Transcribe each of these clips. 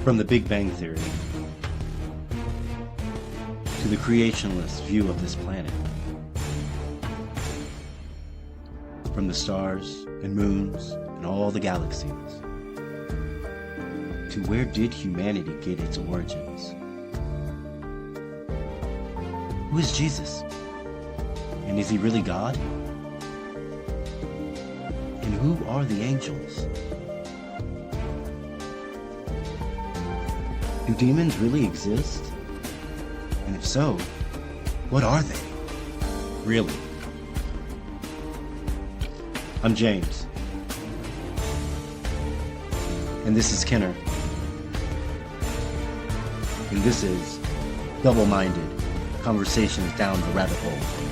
From the Big Bang Theory to the creationist view of this planet. From the stars and moons and all the galaxies to where did humanity get its origins? Who is Jesus? And is he really God? And who are the angels? Do demons really exist? And if so, what are they? Really? I'm James. And this is Kenner. And this is Double-Minded Conversations Down the Rabbit Hole.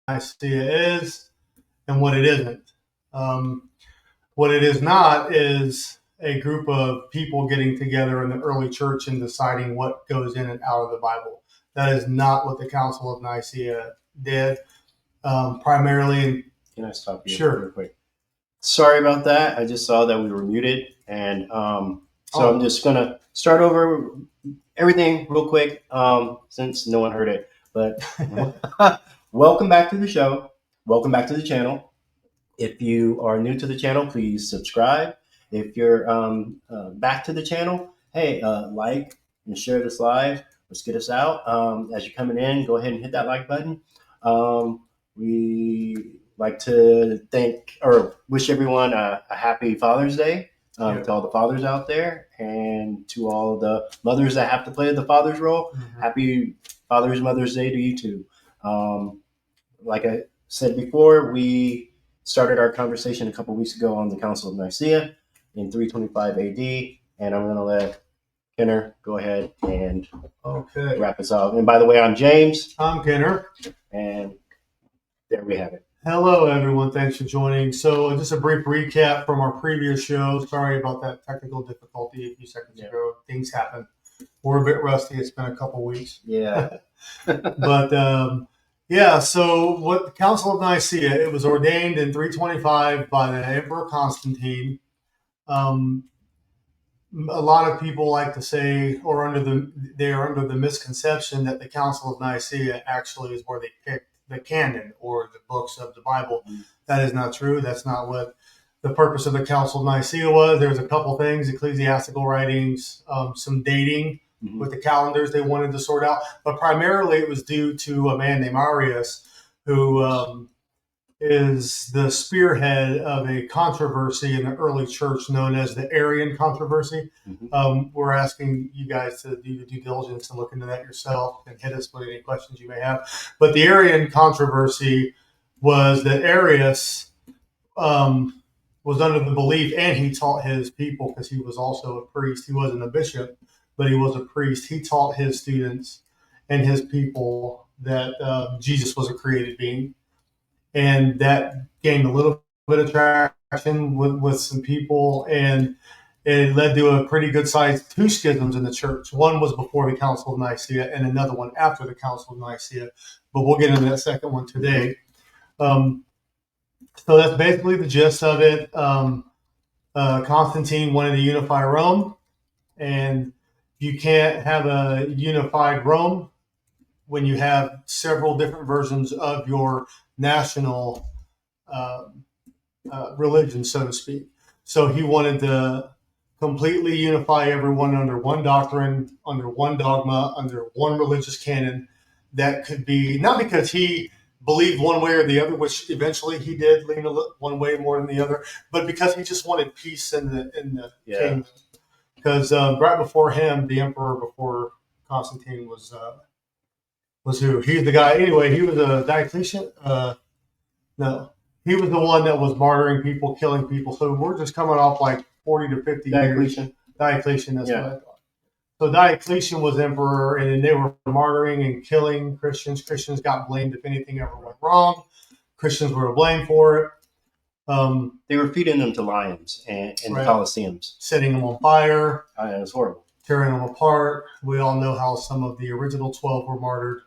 Nicaea is and what it isn't. What it is not is a group of people getting together in the early church and deciding what goes in and out of the Bible. That is not what the Council of Nicaea did. Primarily, Can I stop you Sure. real quick? Sorry about that. I just saw that we were muted, and I'm just gonna start over everything real quick since no one heard it. But welcome back to the show. Welcome back to the channel. If you are new to the channel, please subscribe. If you're back to the channel, hey, like and share this live. Let's get us out. As you're coming in, go ahead and hit that like button. We like to thank or wish everyone a happy Father's Day to all the fathers out there, and to all the mothers that have to play the father's role. Happy Mother's Day to you too. Like I said before, we started our conversation a couple weeks ago on the Council of Nicaea in 325 AD, and I'm going to let Kenner go ahead and wrap us up. And by the way, I'm James. I'm Kenner. And there we have it. Hello, everyone. Thanks for joining. So just a brief recap from our previous show. Sorry about that technical difficulty a few seconds ago. Things happen. We're a bit rusty. It's been a couple weeks. Yeah. But so what the Council of Nicaea, it was ordained in 325 by the Emperor Constantine. A lot of people like to say, they are under the misconception that the Council of Nicaea actually is where they picked the canon or the books of the Bible. That is not true. That's not what the purpose of the Council of Nicaea was. There's a couple things, ecclesiastical writings, some dating with the calendars they wanted to sort out. But primarily it was due to a man named Arius who is the spearhead of a controversy in the early church known as the Arian controversy. We're asking you guys to do your due diligence and look into that yourself and hit us with any questions you may have. But the Arian controversy was that Arius was under the belief, and he taught his people because he was also a priest. He wasn't a bishop, but he was a priest. He taught his students and his people that Jesus was a created being. And that gained a little bit of traction with some people, and it led to a pretty good sized two schisms in the church. One was before the Council of Nicaea, and another one after the Council of Nicaea. But we'll get into that second one today. So that's basically the gist of it. Constantine wanted to unify Rome, and you can't have a unified Rome when you have several different versions of your national religion, so to speak. So he wanted to completely unify everyone under one doctrine, under one dogma, under one religious canon that could be, not because he believed one way or the other, which eventually he did lean one way more than the other, but because he just wanted peace in the kingdom. Because right before him, the emperor before Constantine was who? He's the guy. Anyway, he was a Diocletian. No, he was the one that was martyring people, killing people. So we're just coming off like 40 to 50 Diocletian. years. Diocletian, that's what I thought. So Diocletian was emperor, and then they were martyring and killing Christians. Christians got blamed if anything ever went wrong. Christians were to blame for it. They were feeding them to lions and Right. Colosseums. Setting them on fire. It was horrible. Tearing them apart. We all know how some of the original 12 were martyred.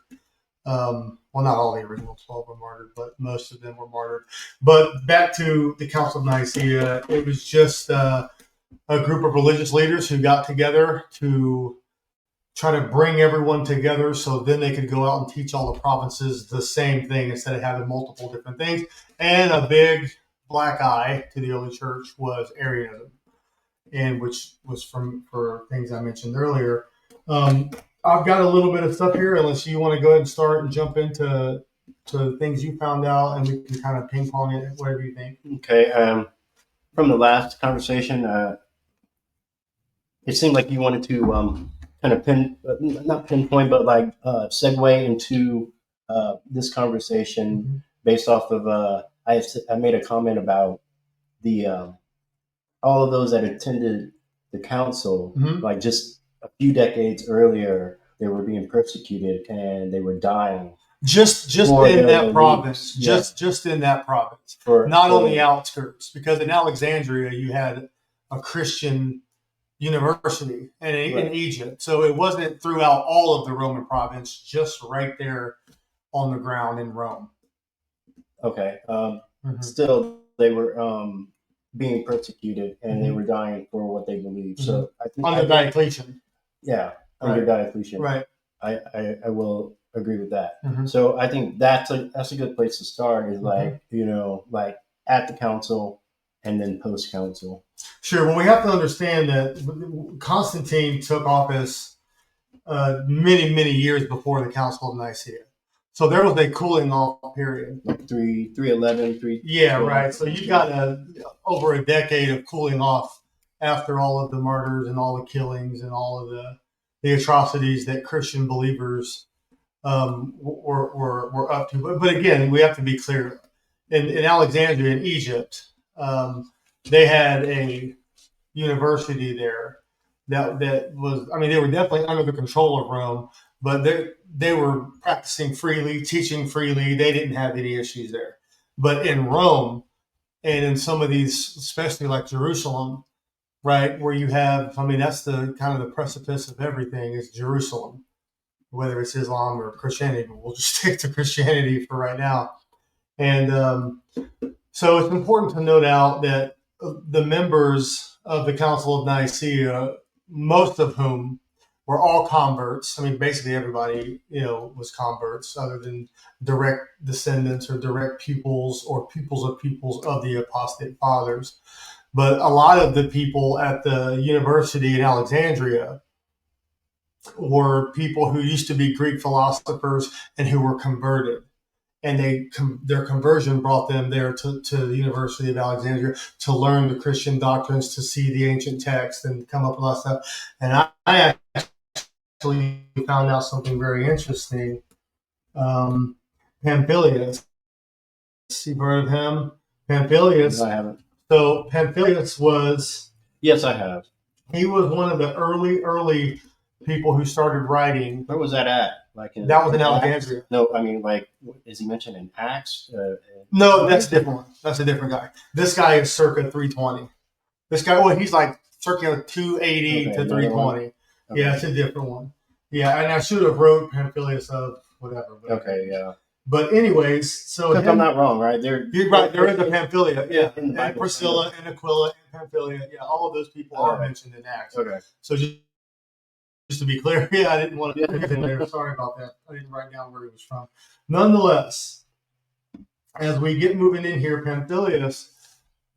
Well, not all the original 12 were martyred, but most of them were martyred. But back to the Council of Nicaea, it was just a group of religious leaders who got together to try to bring everyone together so then they could go out and teach all the provinces the same thing instead of having multiple different things. And a big black eye to the early church was Arianism, and which was for things I mentioned earlier. I've got a little bit of stuff here, unless you want to go ahead and start and jump into things you found out, and we can kind of ping pong it, whatever you think. Okay. From the last conversation, it seemed like you wanted to kind of not pinpoint, but like segue into this conversation based off of I made a comment about the all of those that attended the council, like just a few decades earlier, they were being persecuted and they were dying. Just in that province, just in that province, not on the outskirts, because in Alexandria you had a Christian university and in Egypt, so it wasn't throughout all of the Roman province, just right there on the ground in Rome. Okay. Still, they were being persecuted and they were dying for what they believed. So I think under Diocletian. Yeah, under Diocletian. Right. I will agree with that. So I think that's a good place to start. Is like like at the council and then post council. Sure. Well, we have to understand that Constantine took office many years before the Council of Nicaea. So there was a cooling off period. Like 311. Yeah, right. So you got over a decade of cooling off after all of the murders and all the killings and all of the atrocities that Christian believers were up to. But again, we have to be clear. In Alexandria, in Egypt, they had a university there that was, I mean, they were definitely under the control of Rome, but they were practicing freely, teaching freely. They didn't have any issues there. But in Rome and in some of these, especially like Jerusalem, right, where you have, I mean, that's the kind of the precipice of everything is Jerusalem, whether it's Islam or Christianity, but we'll just stick to Christianity for right now. And so it's important to note out that the members of the Council of Nicaea, most of whom were all converts. I mean, basically everybody, was converts other than direct descendants or direct pupils or pupils of the apostate fathers. But a lot of the people at the university in Alexandria were people who used to be Greek philosophers and who were converted. and their conversion brought them there to the University of Alexandria to learn the Christian doctrines, to see the ancient text, and come up with a lot of stuff. And I actually found out something very interesting. Pamphilus, you've heard of him? Pamphilus. No, I haven't. So Pamphilus was. Yes, I have. He was one of the early people who started writing. Where was that at? That was in Alexandria. No, I mean, is he mentioned in Acts? No, that's a different one. That's a different guy. This guy is circa 320. This guy, well, he's like circa 280 to 320. Okay. Yeah, it's a different one. Yeah, and I should have wrote Pamphilus of whatever. Okay, yeah. But anyways, so if I'm not wrong, right? You're right. They're in the Pamphylia, yeah. In the Bible, and Priscilla and Aquila and Pamphylia, yeah. All of those people are mentioned in Acts. Okay. So just to be clear, yeah, I didn't want to put anything there. Sorry about that. I didn't write down where he was from. Nonetheless, as we get moving in here, Pamphilus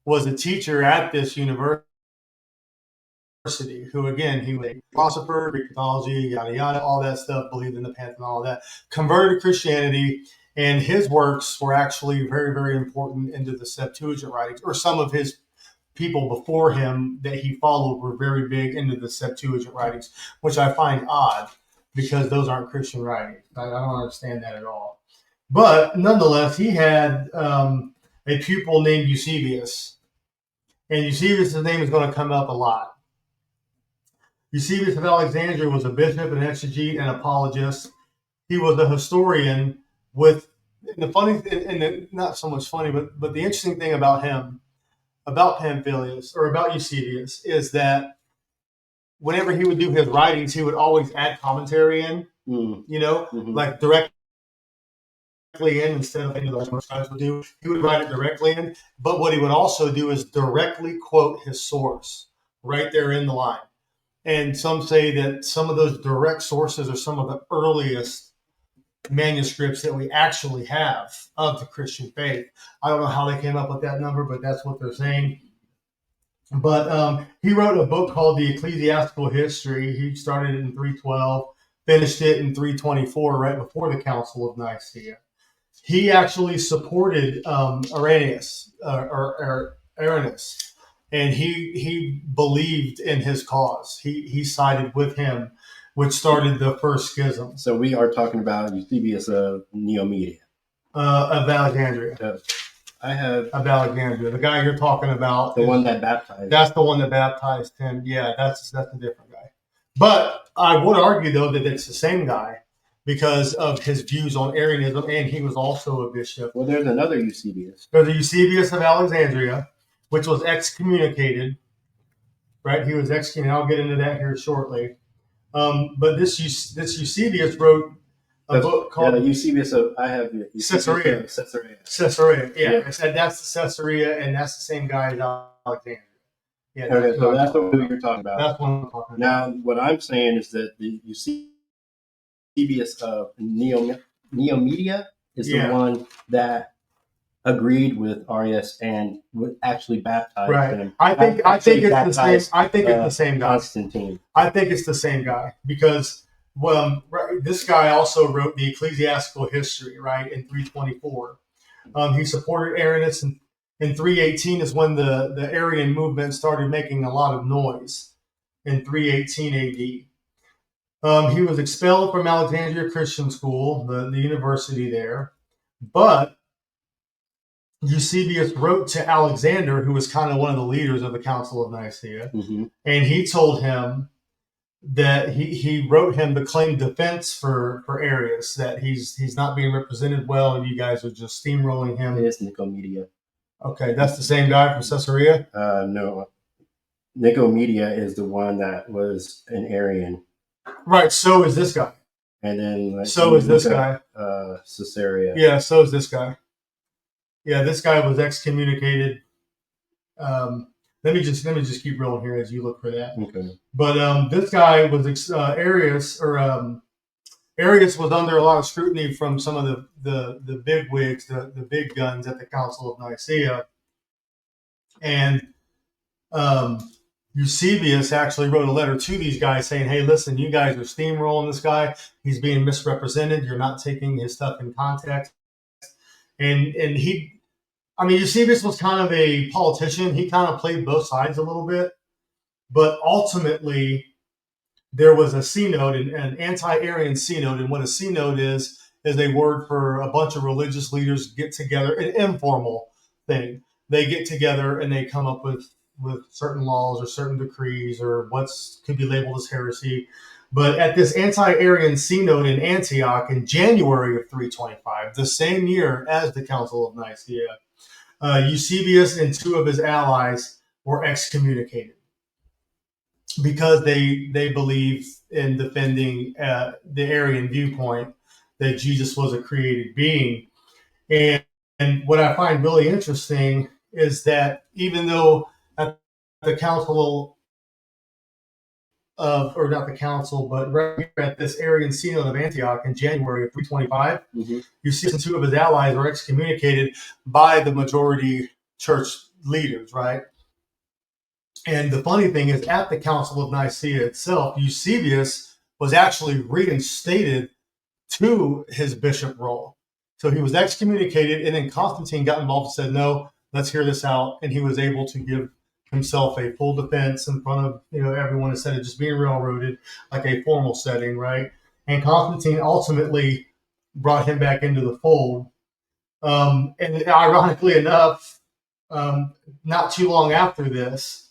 was a teacher at this university. Who again, he was a philosopher, Greek mythology, yada yada, all that stuff, believed in the pantheon, all that, converted to Christianity, and his works were actually very, very important into the Septuagint writings, or some of his people before him that he followed were very big into the Septuagint writings, which I find odd because those aren't Christian writings. I don't understand that at all. But nonetheless, he had a pupil named Eusebius, and Eusebius' name is going to come up a lot. Eusebius of Alexandria was a bishop, an exegete, and apologist. He was a historian with, and the funny, and not so much funny, but the interesting thing about him, about Pamphilus, or about Eusebius, is that whenever he would do his writings, he would always add commentary in, like directly in instead of any of those most guys would do. He would write it directly in, but what he would also do is directly quote his source right there in the line. And some say that some of those direct sources are some of the earliest manuscripts that we actually have of the Christian faith. I don't know how they came up with that number, but that's what they're saying. But he wrote a book called The Ecclesiastical History. He started it in 312, finished it in 324, right before the Council of Nicaea. He actually supported Irenaeus, and he believed in his cause. He sided with him, which started the first schism. So we are talking about Eusebius of Nicaea. Of Alexandria. I have of Alexandria. The guy you're talking about. The one that baptized. That's the one that baptized him. Yeah, that's a different guy. But I would argue, though, that it's the same guy because of his views on Arianism, and he was also a bishop. Well, there's another Eusebius. There's a Eusebius of Alexandria, which was excommunicated, right? He was excommunicated. I'll get into that here shortly. But this Eusebius wrote a book called Eusebius of Caesarea. Caesarea, yeah. I said that's the Caesarea, and that's the same guy as Alexandria. Yeah, okay, so that's what you're talking about. That's what I'm talking about. Now, what I'm saying is that the Eusebius of Nicaea is the one that agreed with Arius and would actually baptize him. I think it's the same. I think it's the same guy. Constantine. I think it's the same guy because this guy also wrote the Ecclesiastical History, right, in 324. He supported Arius, and in 318 is when the Arian movement started making a lot of noise. In 318 AD, he was expelled from Alexandria Christian School, the university there, but Eusebius wrote to Alexander, who was kind of one of the leaders of the Council of Nicaea, and he told him that he wrote him to claim defense for Arius, that he's not being represented well, and you guys are just steamrolling him. It is Nicaea. Okay, that's the same guy from Caesarea? No. Nicaea is the one that was an Arian. Right, so is this guy. And then so is this guy. Caesarea. Yeah, so is this guy. Yeah, this guy was excommunicated. Let me just keep rolling here as you look for that. Okay. But this guy was Arius, Arius was under a lot of scrutiny from some of the big wigs, the big guns at the Council of Nicaea, and Eusebius actually wrote a letter to these guys saying, "Hey, listen, you guys are steamrolling this guy. He's being misrepresented. You're not taking his stuff in context." and Eusebius was kind of a politician. He kind of played both sides a little bit, but ultimately there was a synod, an anti-Arian synod, and what a synod is a word for a bunch of religious leaders get together, an informal thing. They get together and they come up with certain laws or certain decrees or what's could be labeled as heresy. But at this anti-Arian synod in Antioch in January of 325, the same year as the Council of Nicaea, Eusebius and two of his allies were excommunicated because they believe in defending the Arian viewpoint that Jesus was a created being. And what I find really interesting is that even though at the council or not the council, but right here at this Arian Synod of Antioch in January of 325, Eusebius and two of his allies were excommunicated by the majority church leaders, right? And the funny thing is, at the Council of Nicaea itself, Eusebius was actually reinstated to his bishop role. So he was excommunicated, and then Constantine got involved and said, no, let's hear this out. And he was able to give himself a full defense in front of everyone instead of just being railroaded, like a formal setting, right? And Constantine ultimately brought him back into the fold. And ironically enough, not too long after this,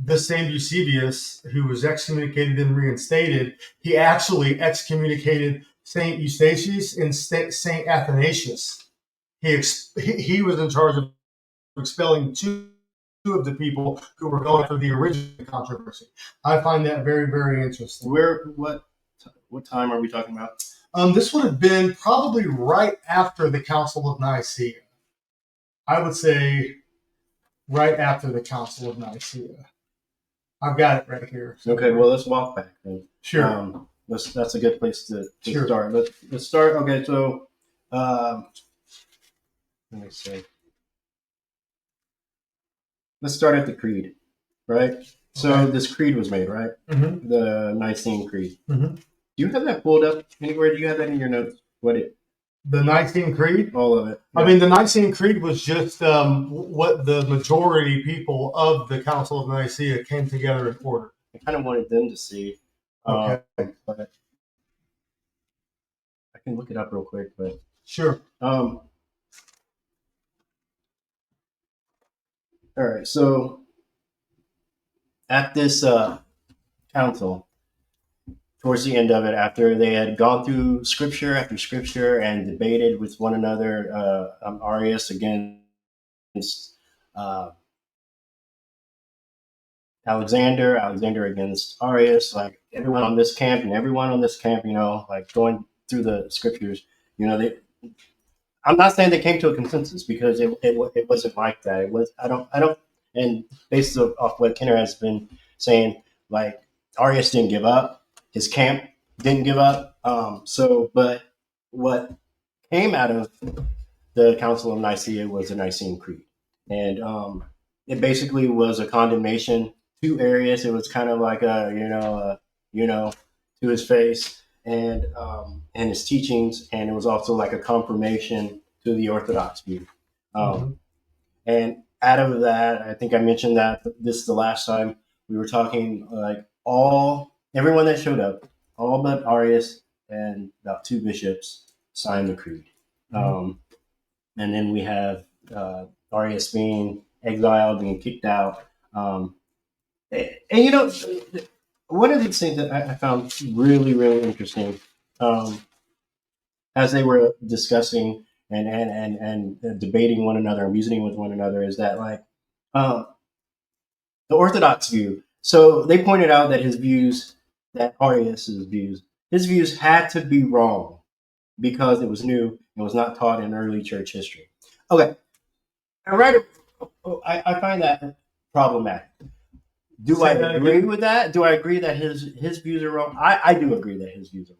this same Eusebius, who was excommunicated and reinstated, he actually excommunicated Saint Eustachius and Saint Athanasius. He was in charge of expelling two of the people who were going through the original controversy. I find that very, very interesting. What time are we talking about? This would have been probably right after the Council of Nicaea. I would say right after the Council of Nicaea. I've got it right here. Okay, well, let's walk back then. Sure. That's a good place to Sure. start. Let's start. Okay, so let me see. Let's start at the creed, right? So this creed was made, right? Mm-hmm. The Nicene Creed. Mm-hmm. Do you have that pulled up anywhere? Do you have that in your notes? The Nicene Creed? All of it. Yeah. I mean, the Nicene Creed was just what the majority people of the Council of Nicaea came together in order. I kind of wanted them to see. Okay. But I can look it up real quick, but sure. All right. So at this council, towards the end of it, after they had gone through scripture after scripture and debated with one another, Arius against Alexander against Arius, like everyone on this camp and everyone on this camp, like going through the scriptures, I'm not saying they came to a consensus because it wasn't like that. It was, I don't, and based off what Kenner has been saying, like Arius didn't give up. His camp didn't give up. But what came out of the Council of Nicaea was the Nicene Creed. And it basically was a condemnation to Arius. It was kind of like to his face and his teachings. And it was also like a confirmation to the Orthodox view. And out of that, I think I mentioned that this is the last time we were talking, like everyone that showed up, all but Arius and about two bishops signed the creed. And then we have Arius being exiled, being kicked out. And one of these things that I found really, really interesting as they were discussing and debating one another and reasoning with one another is that like the Orthodox view. So they pointed out that his views had to be wrong because it was new and was not taught in early church history. Okay. I find that problematic. Do I agree with that? Do I agree that his views are wrong? I do agree that his views are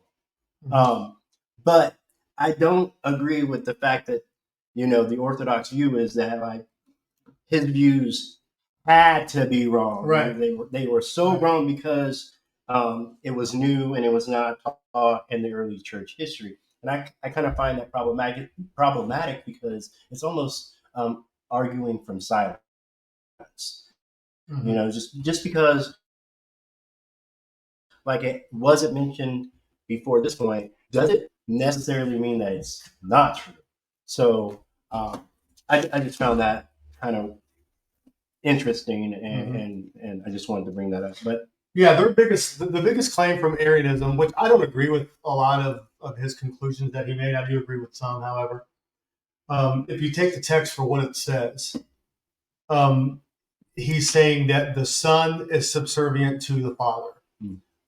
wrong. But I don't agree with the fact that, the Orthodox view is that like his views had to be wrong. Right. They were so wrong because it was new and it was not taught in the early church history. And I kind of find that problematic because it's almost arguing from silence. Mhm. Just because like it wasn't mentioned before this point, does it necessarily mean that it's not true? So I just found that kind of interesting, and I just wanted to bring that up. But Yeah, the biggest claim from Arianism, which I don't agree with a lot of his conclusions that he made. I do agree with some, however. If you take the text for what it says, um, he's saying that the Son is subservient to the Father.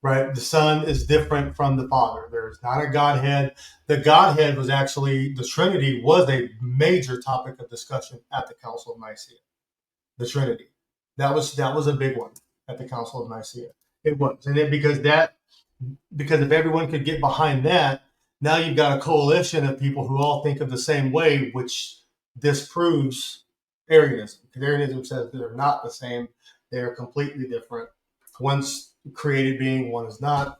Right? The Son is different from the Father. There's not a Godhead. The Godhead was actually, the Trinity was a major topic of discussion at the Council of Nicaea. The Trinity. That was a big one at the Council of Nicaea. It was. And because if everyone could get behind that, now you've got a coalition of people who all think of the same way, which disproves Arianism. Because Arianism says they're not the same. They're completely different. One's created being, one is not.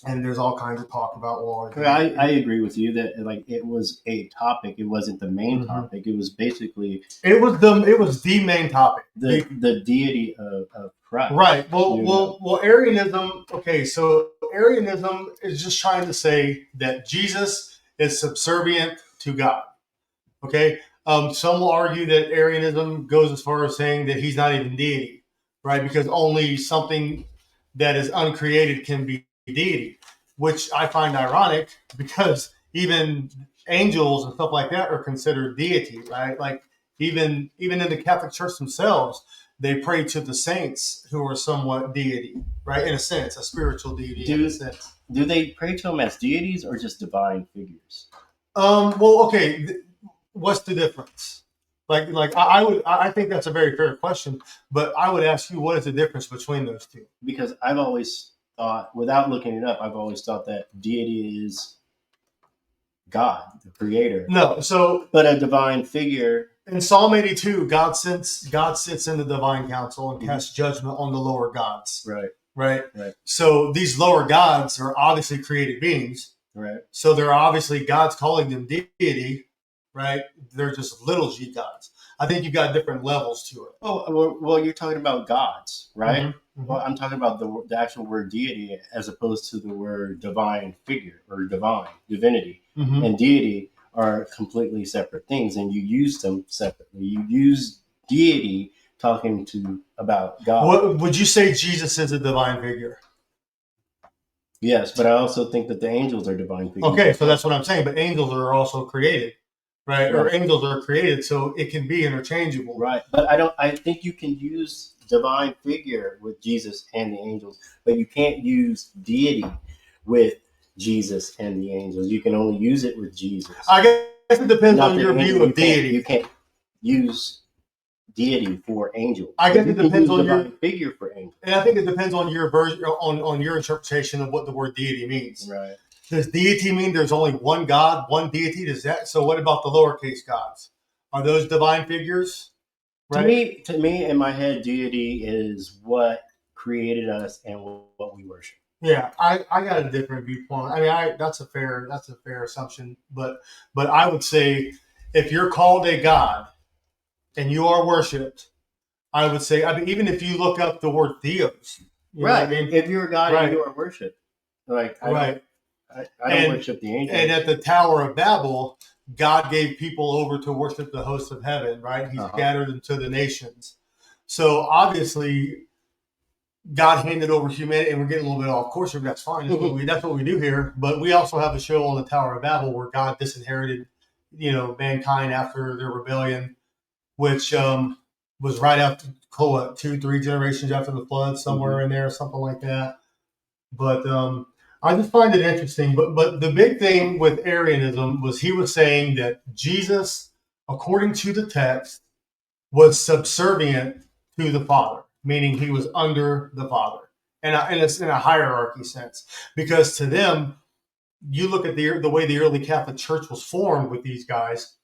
And there's all kinds of talk about war. I agree with you that like it was a topic. It wasn't the main topic. It was basically it was the main topic. The deity of Christ. Right. Well, Arianism. Okay, so Arianism is just trying to say that Jesus is subservient to God. Okay. Some will argue that Arianism goes as far as saying that he's not even deity, right? Because only something that is uncreated can be deity, which I find ironic because even angels and stuff like that are considered deity, right? Like even in the Catholic Church themselves, they pray to the saints who are somewhat deity, right? In a sense, a spiritual deity in a sense. Do they pray to them as deities or just divine figures? Well, okay. What's the difference? I think that's a very fair question, but I would ask you, what is the difference between those two? Because I've always thought, without looking it up, I've always thought that deity is God, the creator. No, but a divine figure. In Psalm 82, God sits in the divine council and casts judgment on the lower gods. Right. So these lower gods are obviously created beings. Right. So they're obviously God's calling them deity. Right? They're just little g gods. I think you've got different levels to it. Oh, well, you're talking about gods, right? Mm-hmm. Well, I'm talking about the actual word deity as opposed to the word divine figure or divinity. Mm-hmm. And deity are completely separate things, and you use them separately. You use deity talking about God. Would you say Jesus is a divine figure? Yes, but I also think that the angels are divine figures. Okay, so that's what I'm saying. But angels are also created. Right? Or angels are created, so it can be interchangeable. Right. But I think you can use divine figure with Jesus and the angels, but you can't use deity with Jesus and the angels. You can only use it with Jesus. I guess it depends on your view of deity. You can't use deity for angels. I guess it depends on your figure for angels. And I think it depends on your version, on your interpretation of what the word deity means. Right. Does deity mean there's only one God, one deity? So what about the lowercase gods? Are those divine figures? Right? To me, in my head, deity is what created us and what we worship. Yeah, I got a different viewpoint. I mean, that's a fair assumption. But I would say if you're called a God and you are worshipped, I would say, even if you look up the word theos, right? I mean, if you're a God and you are worshipped, I don't worship the angels. And at the Tower of Babel, God gave people over to worship the hosts of heaven, right? He scattered them to the nations. So obviously, God handed over humanity, and we're getting a little bit off course here. That's fine. That's what we do here. But we also have a show on the Tower of Babel where God disinherited, mankind after their rebellion, which was right after 2-3 generations after the flood, somewhere in there, something like that. But I just find it interesting. But the big thing with Arianism was he was saying that Jesus, according to the text, was subservient to the Father, meaning he was under the Father, and it's in a hierarchy sense. Because to them, you look at the way the early Catholic Church was formed with these guys,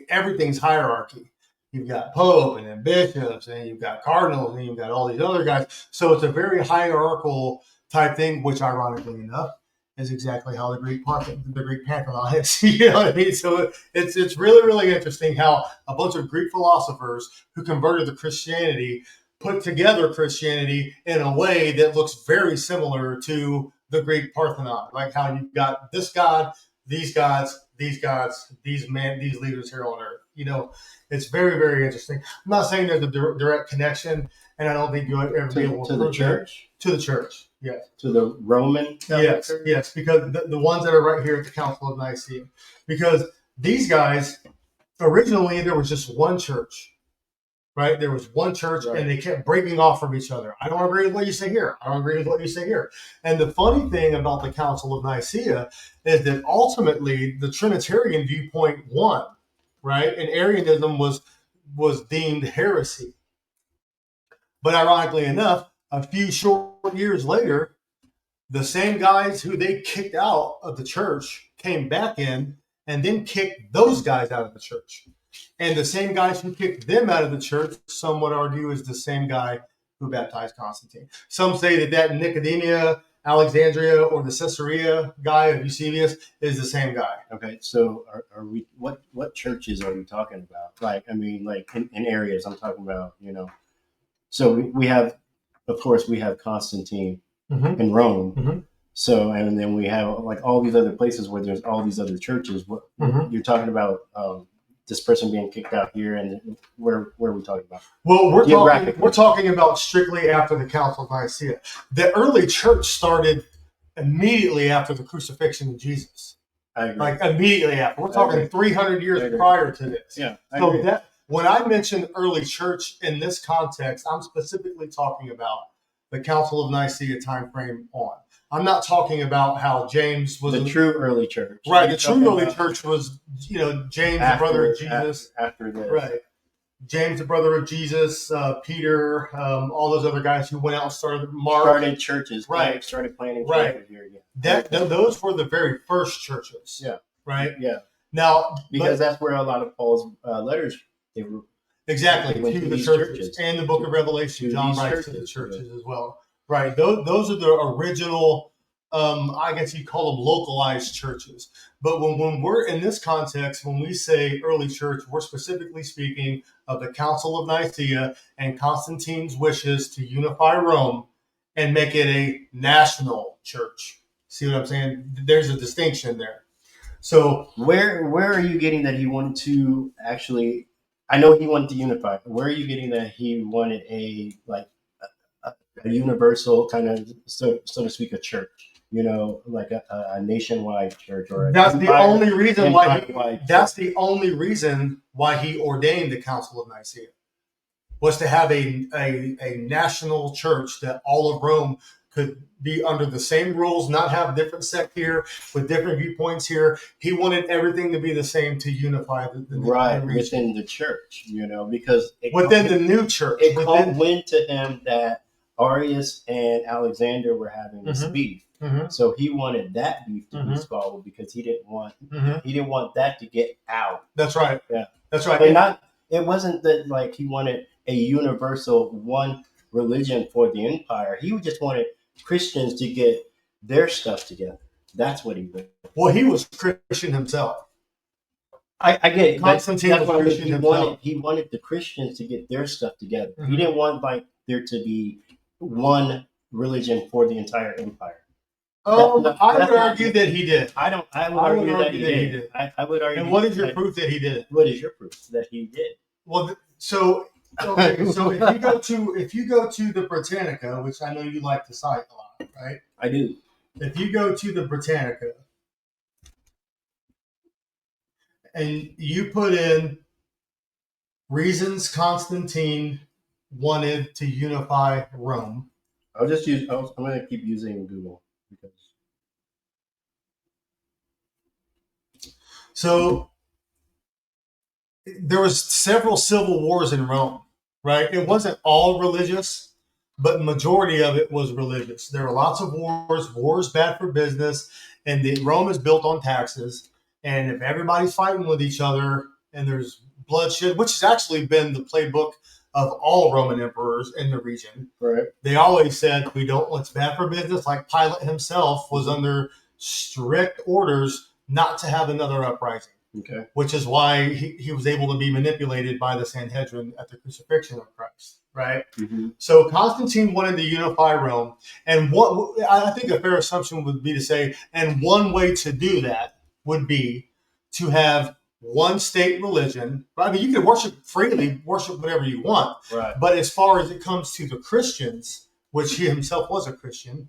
everything's hierarchy. You've got Pope and then bishops, and you've got cardinals, and you've got all these other guys. So it's a very hierarchical type thing, which ironically enough is exactly how the Greek Pantheon is. You know what I mean? So it's really, really interesting how a bunch of Greek philosophers who converted to Christianity put together Christianity in a way that looks very similar to the Greek Parthenon, like how you've got this God, these gods, these gods, these leaders here on earth. You know, it's very, very interesting. I'm not saying there's a direct connection, and I don't think you'll ever be able to the church. To the church, yes. To the Roman Catholic Church? Yes, because the ones that are right here at the Council of Nicaea, because these guys originally there was just one church. Right, there was one church, right, and they kept breaking off from each other. I don't agree with what you say here. I don't agree with what you say here. And the funny thing about the Council of Nicaea is that ultimately the Trinitarian viewpoint won, right? And Arianism was deemed heresy. But ironically enough, a few short years later, the same guys who they kicked out of the church came back in and then kicked those guys out of the church. And the same guys who kicked them out of the church, some would argue, is the same guy who baptized Constantine. Some say that Nicomedia, Alexandria, or the Caesarea guy of Eusebius is the same guy. Okay, so are we? What churches are we talking about? Like, I mean, like in areas I'm talking about, you know. So we have, of course, we have Constantine in Rome. Mm-hmm. So, and then we have like all these other places where there's all these other churches. What you're talking about? This person being kicked out here, and where are we talking about? Well, we're talking about strictly after the Council of Nicaea. The early church started immediately after the crucifixion of Jesus. I agree. Like immediately after. We're talking 300 years prior to this. Yeah. So that when I mention early church in this context, I'm specifically talking about the Council of Nicaea time frame on. I'm not talking about how James was the true early church. Right, the true early church was, James, the brother of Jesus. After this. Right. James, the brother of Jesus, Peter, all those other guys who went out and started churches. Right. Started planting churches here again. Those were the very first churches. Yeah. Right? Yeah. Now, because that's where a lot of Paul's letters, they were. Exactly, to the churches. And the book of Revelation, John writes to the churches as well. Right. Those are the original, I guess you call them localized churches. But when we're in this context, when we say early church, we're specifically speaking of the Council of Nicaea and Constantine's wishes to unify Rome and make it a national church. See what I'm saying? There's a distinction there. So where are you getting that he wanted to actually? I know he wanted to unify. Where are you getting that he wanted a universal kind of, so to speak, a church, like a nationwide church, or that's the only reason why. That's the only reason why he ordained the Council of Nicaea, was to have a national church that all of Rome could be under the same rules, not have different sect here with different viewpoints here. He wanted everything to be the same to unify the within the church, because within the new church. It went to him that Arius and Alexander were having this beef, so he wanted that beef to be swallowed because he didn't want that to get out. That's right. Yeah, that's right. But it wasn't that like he wanted a universal one religion for the empire. He just wanted Christians to get their stuff together. That's what he did. Well, he was Christian himself. I get it. Constantine was Christian himself. He wanted the Christians to get their stuff together. He didn't want there to be one religion for the entire empire. I would argue that he did. I would argue that he did. I would argue. And what is your proof that he did it? What is your proof that he did? Well, so if you go to the Britannica, which I know you like to cite a lot, right? I do. If you go to the Britannica and you put in reasons Constantine wanted to unify Rome. I'm going to keep using Google because. So there was several civil wars in Rome, right? It wasn't all religious, but majority of it was religious. There were lots of wars. Wars bad for business, and Rome is built on taxes. And if everybody's fighting with each other and there's bloodshed, which has actually been the playbook of all Roman emperors in the region, right? They always said, it's bad for business. Like Pilate himself was under strict orders not to have another uprising. Okay. Which is why he was able to be manipulated by the Sanhedrin at the crucifixion of Christ, right? Mm-hmm. So Constantine wanted to unify Rome, and what I think a fair assumption would be to say, and one way to do that would be to have one state religion. I mean, you can worship freely, worship whatever you want, Right. but as far as it comes to the Christians, which he himself was a Christian,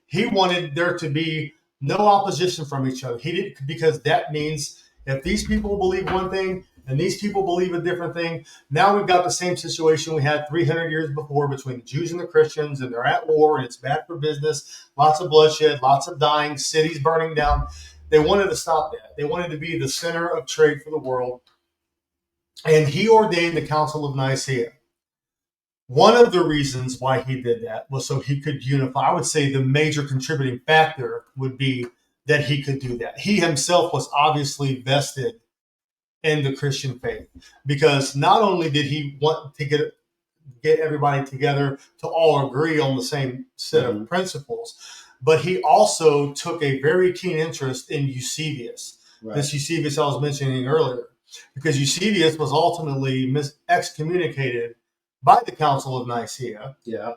he wanted there to be no opposition from each other. He didn't, because that means if these people believe one thing and these people believe a different thing, now we've got the same situation we had 300 years before between the Jews and the Christians, and they're at war, and it's bad for business, lots of bloodshed, lots of dying, cities burning down. They wanted to stop that. They wanted to be the center of trade for the world. And he ordained the Council of Nicaea. One of the reasons why he did that was so he could unify. I would say the major contributing factor would be that he could do that. He himself was obviously vested in the Christian faith, because not only did he want to get everybody together to all agree on the same set of principles, but he also took a very keen interest in Eusebius. Right. This Eusebius I was mentioning earlier, because Eusebius was ultimately excommunicated by the Council of Nicaea. Yeah.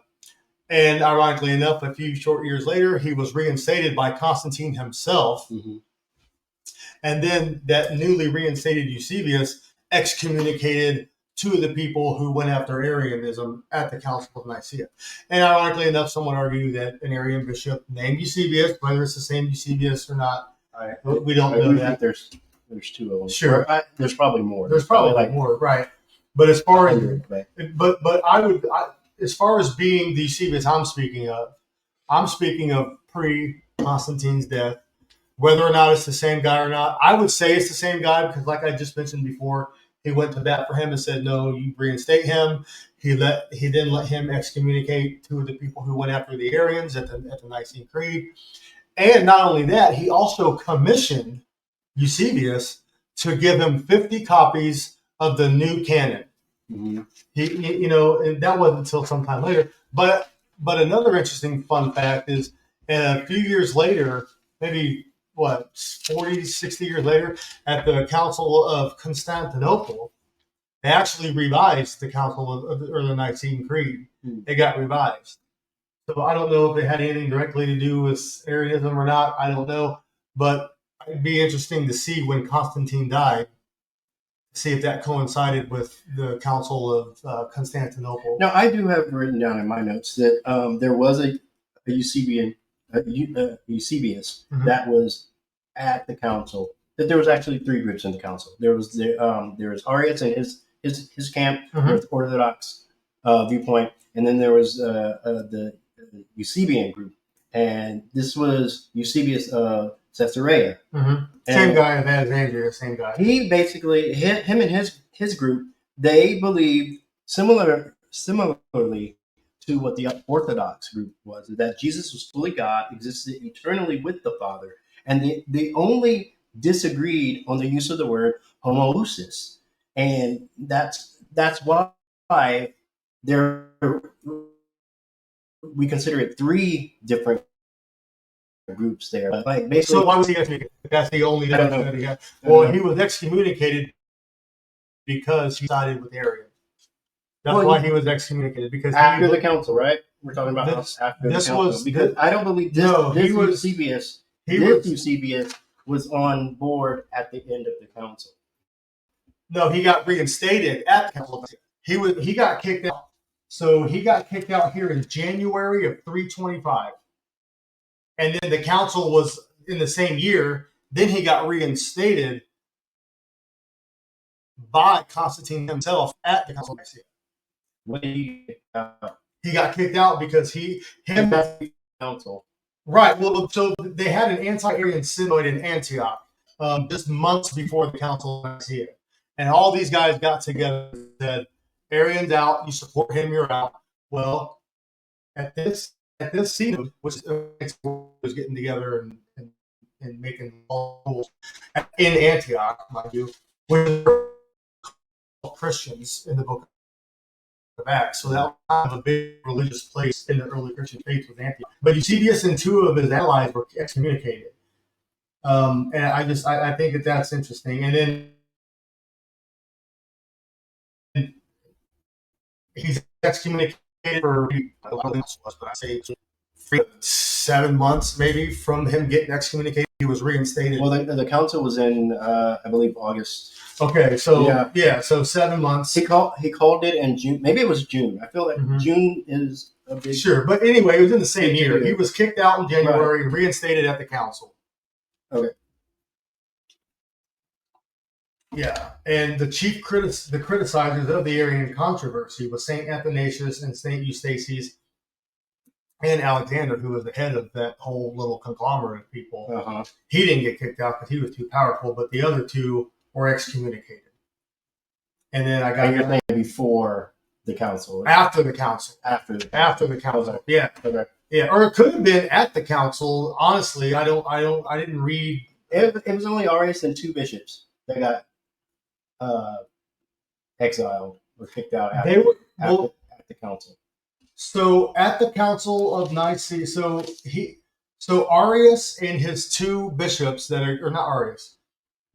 And ironically enough, a few short years later, he was reinstated by Constantine himself. Mm-hmm. And then that newly reinstated Eusebius excommunicated two of the people who went after Arianism at the Council of Nicaea. And ironically enough, some would argue that an Arian bishop named Eusebius, whether it's the same Eusebius or not, we don't know that. There's two of them. Sure. There's probably more. There's probably like more, right? But as far as as far as being the Eusebius I'm speaking of pre-Constantine's death. Whether or not it's the same guy or not, I would say it's the same guy, because, like I just mentioned before, he went to bat for him and said, "No, you reinstate him." He then let him excommunicate two of the people who went after the Arians at the Nicene Creed, and not only that, he also commissioned Eusebius to give him 50 copies of the new canon. Mm-hmm. And that wasn't until sometime later. But another interesting fun fact is, a few years later, maybe 40, 60 years later, at the Council of Constantinople, they actually revised the Council of the Nicene Creed. It got revised. So I don't know if it had anything directly to do with Arianism or not. I don't know. But it'd be interesting to see when Constantine died, see if that coincided with the Council of Constantinople. Now, I do have written down in my notes that there was a Eusebius Mm-hmm. that was at the council. That there was actually three groups in the council. There was Arius and his camp, Mm-hmm. with Orthodox viewpoint, and then there was the Eusebian group, and this was Eusebius of Caesarea. Mm-hmm. Same guy of Alexandria, same guy. He basically, him and his group, they believed similarly to what the Orthodox group was, that Jesus was fully God, existed eternally with the Father, and they only disagreed on the use of the word homoousis, and that's why we consider it three different groups there. Like basically, So why was he excommunicated? That's the only I don't know. that he got. Well, he was excommunicated because he sided with Arians. That's why he was excommunicated, because after the council, right? We're talking about after this the council. was- because I don't believe this. No, this he was- Eusebius was on board at the end of the council. No, he got reinstated at the Council. He got kicked out. So he got kicked out here in January of 325. And then the council was in the same year. Then he got reinstated by Constantine himself at the Council of Nicaea. When he He got kicked out because council. Right. Well, so they had an anti-Arian synod in Antioch just months before the Council of Nicaea. And all these guys got together and said, Arian's out, you support him, you're out. Well, at this synod, which was getting together and making rules in Antioch, mind you, which were Christians in the book of Acts. So that was kind of a big religious place in the early Christian faith with Antioch. But Eusebius and two of his allies were excommunicated. And I think that that's interesting. And then he's excommunicated for, I don't know, but I say 7 months maybe from him getting excommunicated. He was reinstated. Well, the council was in, I believe, August. Okay, so yeah, so 7 months. He called it in June. Maybe it was June. I feel like June is a big. Sure, but anyway, it was in the same year. He was kicked out in January and reinstated at the council. Okay. Yeah, and the criticizers of the Arian controversy was Saint Athanasius and Saint Eustachius and Alexander, who was the head of that whole little conglomerate of people. Uh-huh. He didn't get kicked out because he was too powerful, but the other two were excommunicated. And then you're saying before the council? After the council. After the council. Okay. Yeah. Okay. Yeah, or it could have been at the council. Honestly, I didn't read. It was only Arius and 2 bishops that got exiled or kicked out at the council. So at the Council of Nicaea, so Arius and his 2 bishops that are not Arius,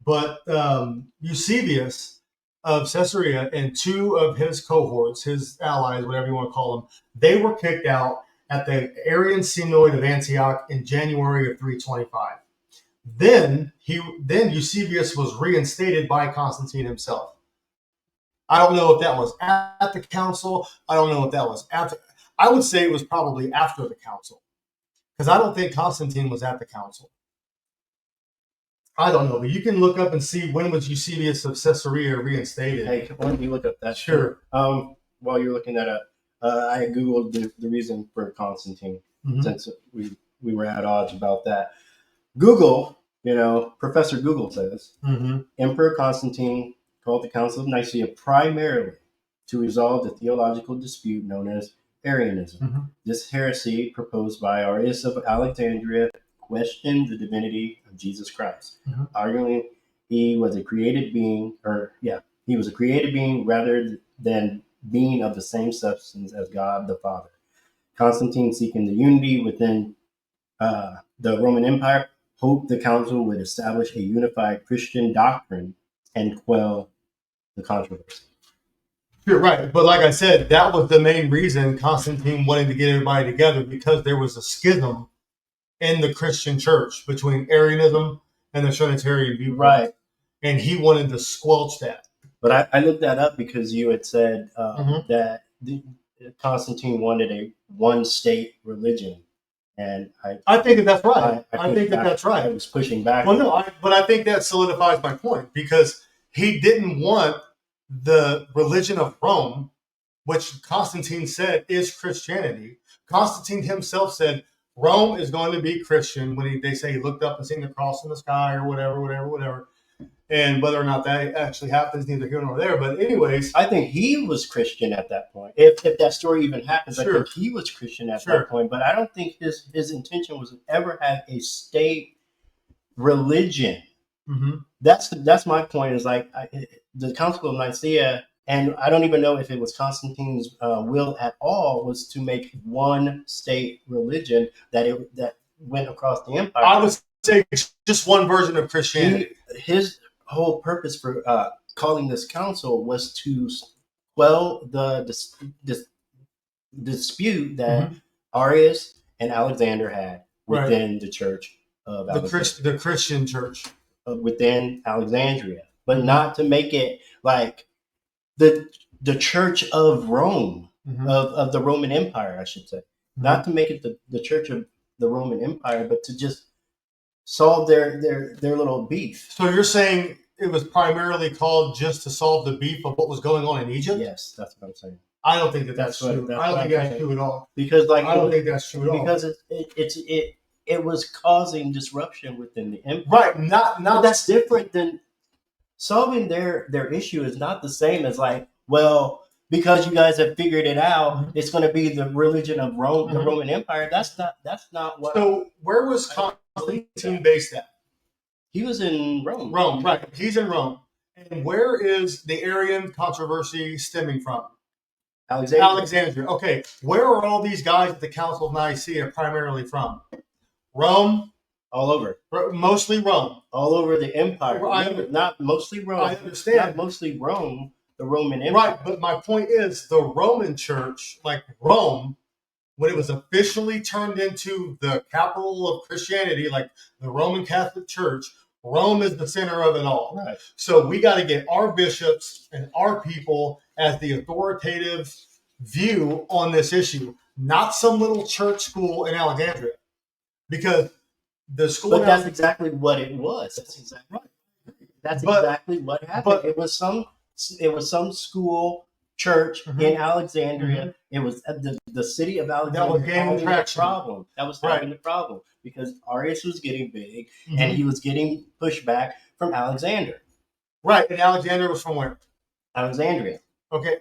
but Eusebius of Caesarea and 2 of his cohorts, his allies, whatever you want to call them, they were kicked out at the Arian Synod of Antioch in January of 325. Then Eusebius was reinstated by Constantine himself. I don't know if that was at the council. I don't know if that was after. I would say it was probably after the council, because I don't think Constantine was at the council. I don't know, but you can look up and see when was Eusebius of Caesarea reinstated. Hey, why don't you look up that? Sure. While you're looking that up, I googled the reason for Constantine, since we were at odds about that. Google, Professor Google says, Emperor Constantine called the Council of Nicaea primarily to resolve the theological dispute known as Arianism. This heresy, proposed by Arius of Alexandria, questioned the divinity of Jesus Christ, arguing he was a created being, rather than being of the same substance as God the Father. Constantine, seeking the unity within the Roman Empire, hoped the council would establish a unified Christian doctrine and quell the controversy. You're right, but like I said, that was the main reason Constantine wanted to get everybody together, because there was a schism in the Christian church between Arianism and the Trinitarian viewpoint. Right. And he wanted to squelch that. But I looked that up because you had said that Constantine wanted a one-state religion. And I think that's right. I think that's right. I was pushing back. Well, no, but I think that solidifies my point, because he didn't want the religion of Rome, which Constantine said is Christianity. Constantine himself said Rome is going to be Christian when they say he looked up and seen the cross in the sky or whatever. And whether or not that actually happens, neither here nor there. But anyways, I think he was Christian at that point. If that story even happens, sure. I think he was Christian at that point. But I don't think his intention was to ever have a state religion. That's my point. Is like the Council of Nicaea, and I don't even know if it was Constantine's will at all, was to make one state religion that went across the empire. I would say just one version of Christianity. His whole purpose for calling this council was to quell the dispute that Arius and Alexander had within the church of the Christian church within Alexandria, but not to make it like the Church of Rome, of the Roman Empire, I should say. Not to make it the Church of the Roman Empire, but to just solve their little beef. So you're saying it was primarily called just to solve the beef of what was going on in Egypt? Yes, that's what I'm saying. I don't think that's true. I don't think that's true at all. Because I don't think that's true at all. Because it was causing disruption within the empire. Right. Not that's different than solving their issue. Is not the same as like, well, because you guys have figured it out, it's going to be the religion of Rome, the Roman Empire. That's not what. So where was Constantine based at? He was in Rome. Rome, right. He's in Rome. And where is the Arian controversy stemming from? Alexandria. Okay. Where are all these guys at the Council of Nicaea primarily from? Rome, all over. Mostly Rome. All over the empire. Not mostly Rome. I understand. Not mostly Rome, the Roman Empire. Right, but my point is the Roman Church, like Rome, when it was officially turned into the capital of Christianity, like the Roman Catholic Church, Rome is the center of it all. Right. So we got to get our bishops and our people as the authoritative view on this issue, not some little church school in Alexandria. Because the school... But that's exactly what it was. That's exactly right. That's exactly what happened. It was some school church in Alexandria. It was the city of Alexandria that was gaining traction. Problem. That was having the problem because Arius was getting big and he was getting pushback from Alexander. Right, and Alexander was from where? Alexandria. Okay.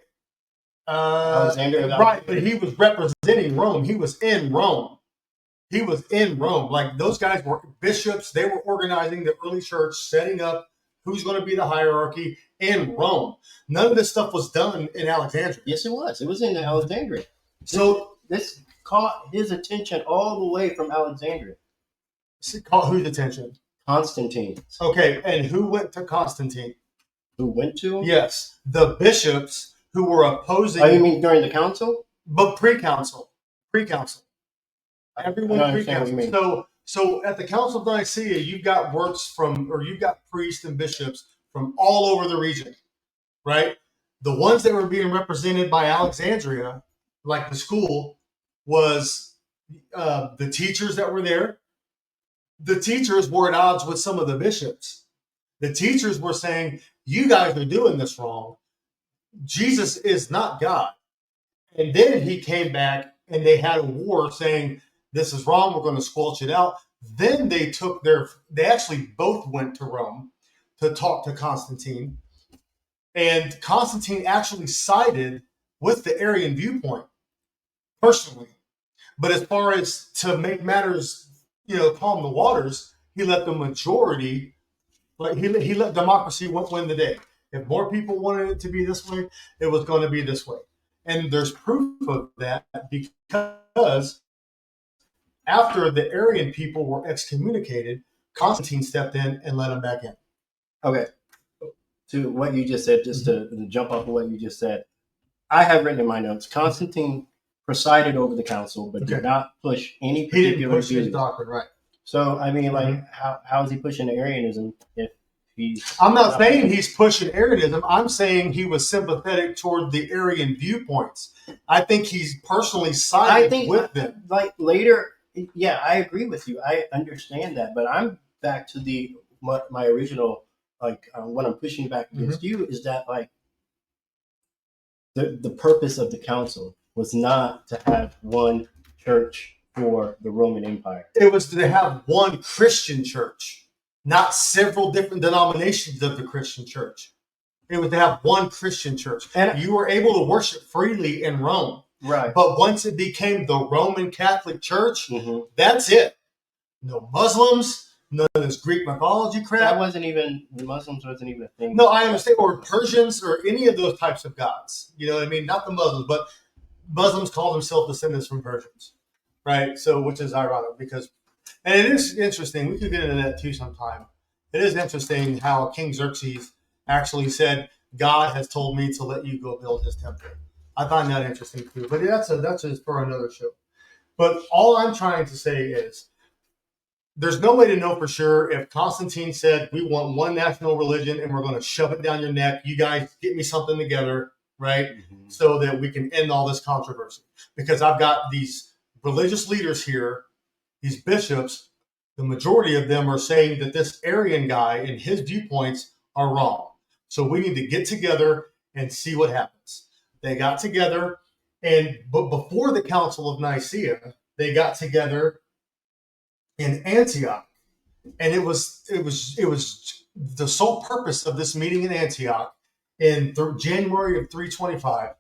Alexander. Right, but he was representing Rome. He was in Rome. He was in Rome. Like those guys were bishops. They were organizing the early church, setting up who's going to be the hierarchy in Rome. None of this stuff was done in Alexandria. Yes, it was. It was in Alexandria. So this caught his attention all the way from Alexandria. Caught whose attention? Constantine. Okay, and who went to Constantine? Who went to him? Yes, the bishops who were opposing. Oh, you mean during the council? But pre-council. Everyone pre-council. So at the Council of Nicaea, you've got you've got priests and bishops from all over the region, right? The ones that were being represented by Alexandria, like the school, was the teachers that were there. The teachers were at odds with some of the bishops. The teachers were saying, you guys are doing this wrong. Jesus is not God. And then he came back and they had a war saying, this is wrong, we're going to squelch it out. Then they actually both went to Rome to talk to Constantine. And Constantine actually sided with the Arian viewpoint personally. But as far as to make matters, calm the waters, he let the majority, he let democracy win the day. If more people wanted it to be this way, it was going to be this way. And there's proof of that because after the Arian people were excommunicated, Constantine stepped in and let them back in. Okay. To what you just said, just to jump off of what you just said, I have written in my notes, Constantine presided over the council, but did not push any particular He didn't push his doctrine, right. So, I mean, how is he pushing Arianism if he's... I'm not saying he's pushing Arianism. I'm saying he was sympathetic toward the Arian viewpoints. I think he's personally sided with them. Like later... Yeah, I agree with you. I understand that, but I'm back to my original, what I'm pushing back against you is that the purpose of the council was not to have one church for the Roman Empire. It was to have one Christian church, not several different denominations of the Christian church. It was to have one Christian church. And you were able to worship freely in Rome. Right. But once it became the Roman Catholic Church, that's it. No Muslims, none of this Greek mythology crap. The Muslims wasn't even a thing. No, I understand. Or Persians or any of those types of gods. You know what I mean? Not the Muslims, but Muslims call themselves descendants from Persians. Right? So, which is ironic because, and it is interesting. We could get into that too sometime. It is interesting how King Xerxes actually said, God has told me to let you go build his temple. I find that interesting too, but that's just for another show. But all I'm trying to say is there's no way to know for sure if Constantine said, we want one national religion and we're going to shove it down your neck. You guys get me something together, right? So that we can end all this controversy. Because I've got these religious leaders here, these bishops, the majority of them are saying that this Arian guy and his viewpoints are wrong. So we need to get together and see what happens. They got together, but before the Council of Nicaea, they got together in Antioch, and it was the sole purpose of this meeting in Antioch in January of 325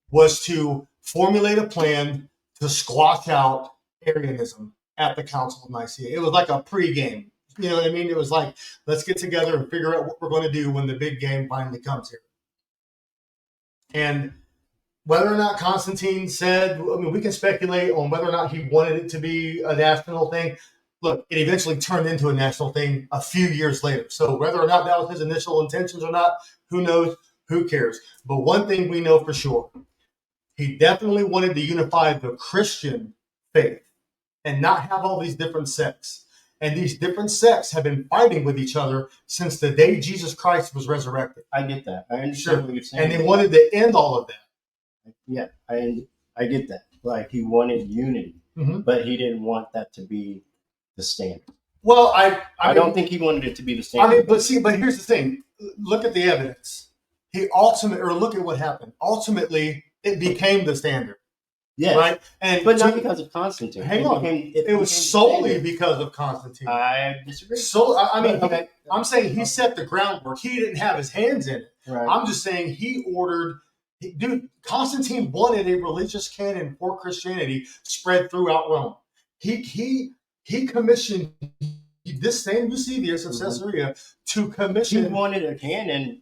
was to formulate a plan to squash out Arianism at the Council of Nicaea. It was like a pre-game. You know what I mean? It was like, let's get together and figure out what we're going to do when the big game finally comes here. And whether or not Constantine said, we can speculate on whether or not he wanted it to be a national thing. look, it eventually turned into a national thing a few years later. So whether or not that was his initial intentions or not, who knows? Who cares? But one thing we know for sure, he definitely wanted to unify the Christian faith and not have all these different sects. And these different sects have been fighting with each other since the day Jesus Christ was resurrected. I get that. I understand what you're saying. And they wanted to end all of that. Yeah, I get that. Like, he wanted unity, but he didn't want that to be the standard. Well, I don't think he wanted it to be the standard. I mean, but here's the thing. Look at the evidence. Look at what happened. Ultimately, it became the standard. Yeah. Right? But not because of Constantine. Hang on. It was solely because of Constantine. I disagree. So, I mean, okay. I'm saying he set the groundwork. He didn't have his hands in it. Right. I'm just saying he ordered. Dude, Constantine wanted a religious canon for Christianity spread throughout Rome. He commissioned this same Eusebius of Caesarea to commission. He wanted a canon,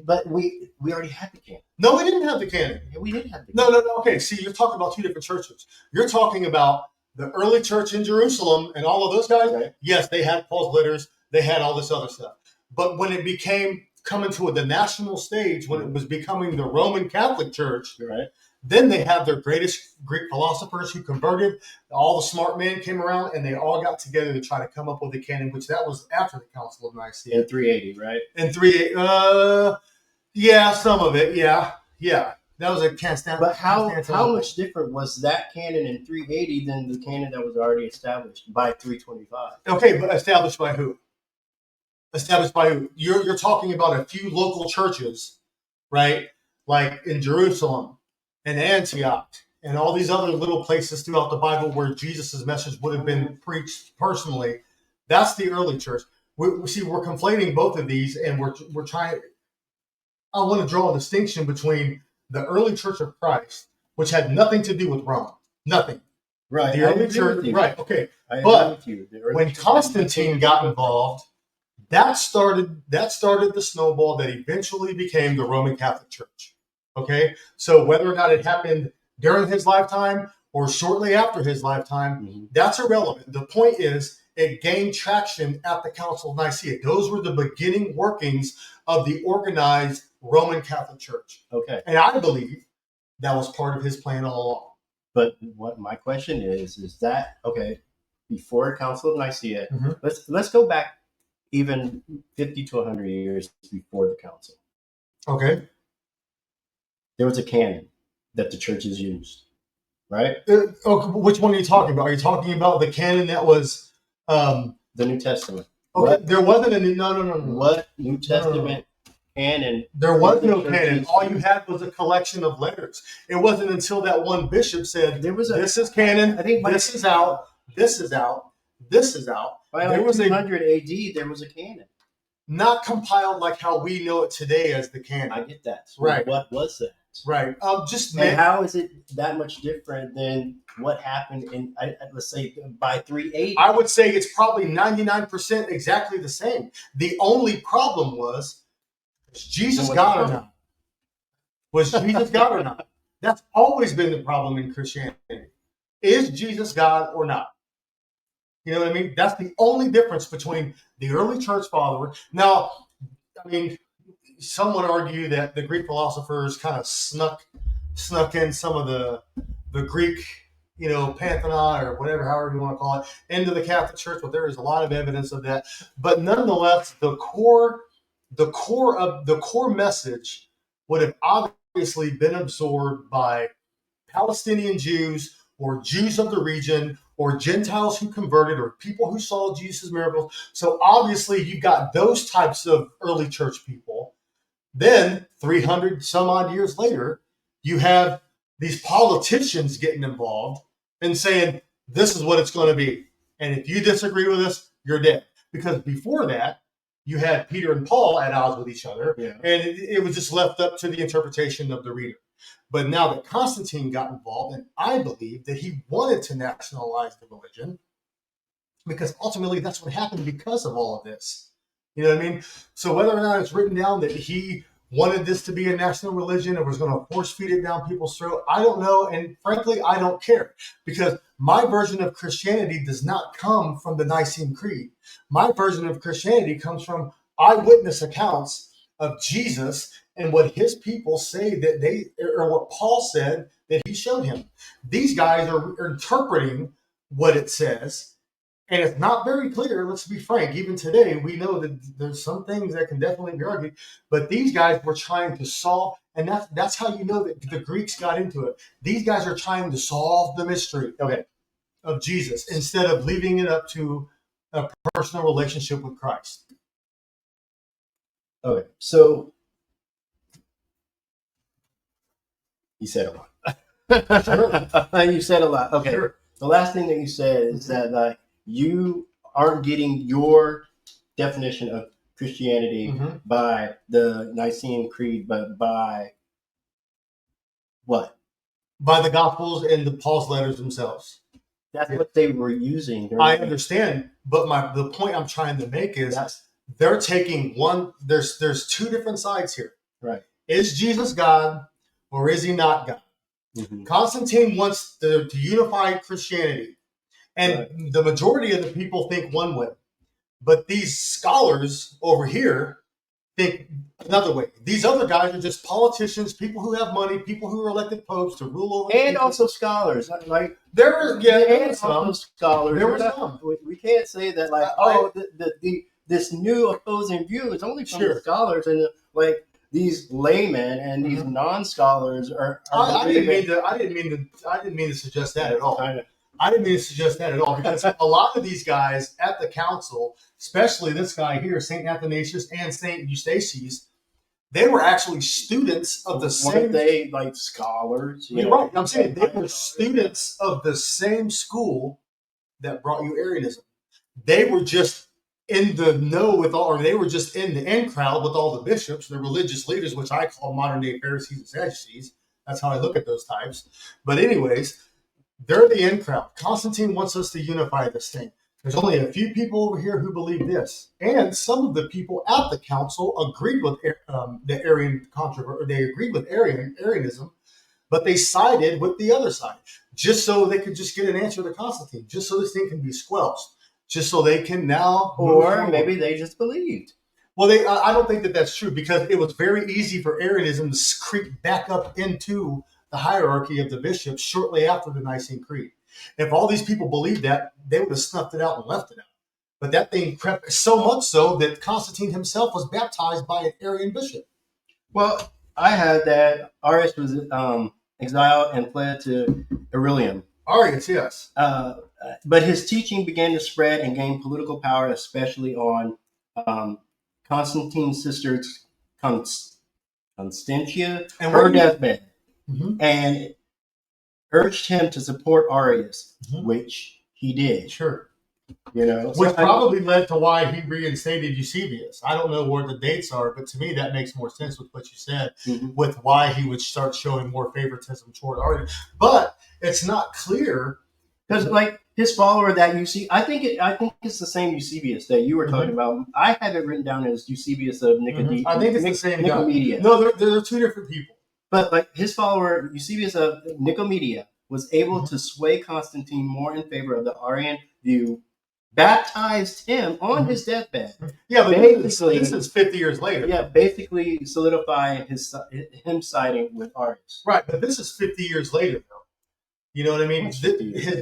but we already had the canon. No, we didn't have the canon. Yeah, we didn't have the canon. No. Okay, see, you're talking about two different churches. You're talking about the early church in Jerusalem and all of those guys. Right. Yes, they had Paul's letters. They had all this other stuff. But when it became coming to the national stage, when it was becoming the Roman Catholic Church, right, then they had their greatest Greek philosophers who converted. All the smart men came around, and they all got together to try to come up with a canon, which that was after the Council of Nicaea. In 380, right? In 380, yeah, some of it, yeah. That was a Constantinople. But how much different was that canon in 380 than the canon that was already established by 325? Okay, but established by who? Established by who? You're talking about a few local churches, right? Like in Jerusalem and Antioch and all these other little places throughout the Bible where Jesus' message would have been preached personally. That's the early church. We're conflating both of these, and we're trying. I want to draw a distinction between the early Church of Christ, which had nothing to do with Rome, nothing. Right. The early church, right? Okay. But when Constantine got involved, that started the snowball that eventually became the Roman Catholic Church. Okay, so whether or not it happened during his lifetime or shortly after his lifetime, that's irrelevant. The point is, it gained traction at the Council of Nicaea. Those were the beginning workings of the organized Roman Catholic Church. Okay, and I believe that was part of his plan all along. But what my question is that okay? Before Council of Nicaea, let's go back even 50 to 100 years before the council. Okay. There was a canon that the churches used, right? Which one are you talking about? Are you talking about the canon that was the New Testament? Okay, there wasn't a no. What New Testament canon? There was no canon. All you had was a collection of letters. It wasn't until that one bishop said, "This is canon. I think this is out. This is out. This is out." By like 200 AD, there was a canon. Not compiled like how we know it today as the canon. I get that. So right. What was that? Right. And how is it that much different than what happened in, let's say, by 380? I would say it's probably 99% exactly the same. The only problem was Jesus God or not? Was Jesus God or not? That's always been the problem in Christianity. Is Jesus God or not? You know what I mean? That's the only difference between the early church father. Now, I mean, some would argue that the Greek philosophers kind of snuck in some of the Greek, pantheon or whatever, however you want to call it, into the Catholic Church. But there is a lot of evidence of that. But nonetheless, the core message would have obviously been absorbed by Palestinian Jews or Jews of the region or Gentiles who converted or people who saw Jesus' miracles. So obviously you got those types of early church people. Then 300 some odd years later, you have these politicians getting involved and saying, this is what it's going to be. And if you disagree with us, you're dead. Because before that, you had Peter and Paul at odds with each other. Yeah. And it was just left up to the interpretation of the reader. But now that Constantine got involved, and I believe that he wanted to nationalize the religion, because ultimately that's what happened because of all of this. You know what I mean? So whether or not it's written down that he wanted this to be a national religion and was going to force feed it down people's throat. I don't know. And frankly, I don't care, because my version of Christianity does not come from the Nicene Creed. My version of Christianity comes from eyewitness accounts of Jesus and what his people say that or what Paul said that he showed him. These guys are interpreting what it says, and it's not very clear. Let's be frank. Even today, we know that there's some things that can definitely be argued, but these guys were trying to solve, and that's how you know that the Greeks got into it. These guys are trying to solve the mystery of Jesus instead of leaving it up to a personal relationship with Christ. Okay, so you said a lot. Sure. You said a lot. Okay. Sure. The last thing that you said is that you aren't getting your definition of Christianity by the Nicene Creed, but by what? By the Gospels and the Paul's letters themselves. That's what they were using. I understand, but the point I'm trying to make is they're taking one. There's two different sides here. Right. Is Jesus God or is he not God? Mm-hmm. Constantine wants to unify Christianity, and the majority of the people think one way, but these scholars over here think another way. These other guys are just politicians, people who have money, people who are elected popes to rule over. And also scholars. Like there were some scholars. There were some. We can't say that this new opposing view is only from the scholars, and like these laymen and these non-scholars are I didn't mean to suggest that at all. I didn't mean to suggest that at all, because a lot of these guys at the council, especially this guy here, St. Athanasius and St. Eustachius, they were actually students of the same. Weren't they like scholars? Right. I'm saying they were students of the same school that brought you Arianism. They were just in the know with all, or they were just in the in crowd with all the bishops, the religious leaders, which I call modern day Pharisees and Sadducees. That's how I look at those types. But anyways, they're the in crowd. Constantine wants us to unify this thing. There's only a few people over here who believe this, and some of the people at the council agreed with the Arian controversy. They agreed with Arianism, but they sided with the other side just so they could just get an answer to Constantine, just so this thing can be squelched, just so they can now. Or maybe they just believed. Well, I don't think that that's true, because it was very easy for Arianism to creep back up into the hierarchy of the bishops shortly after the Nicene Creed. If all these people believed that, they would have snuffed it out and left it out. But that thing crept so much so that Constantine himself was baptized by an Arian bishop. Well, I had that Arius was exiled and fled to Iridium. Arius, yes. But his teaching began to spread and gain political power, especially on Constantine's sister Constantia, and her deathbed, and urged him to support Arius, which he did. Sure. Which probably led to why he reinstated Eusebius. I don't know where the dates are, but to me that makes more sense with what you said, with why he would start showing more favoritism toward Arius. But it's not clear, because like his follower that you see, I think it's the same Eusebius that you were talking about. I have it written down as Eusebius of Nicaea. I think it's the same Nicomedia. No, they're two different people. But like his follower Eusebius of Nicomedia was able to sway Constantine more in favor of the Arian view, baptized him on his deathbed. Yeah, but this is 50 years later. Yeah, basically solidifying him siding with Arius. Right, but this is 50 years later, though. You know what I mean? His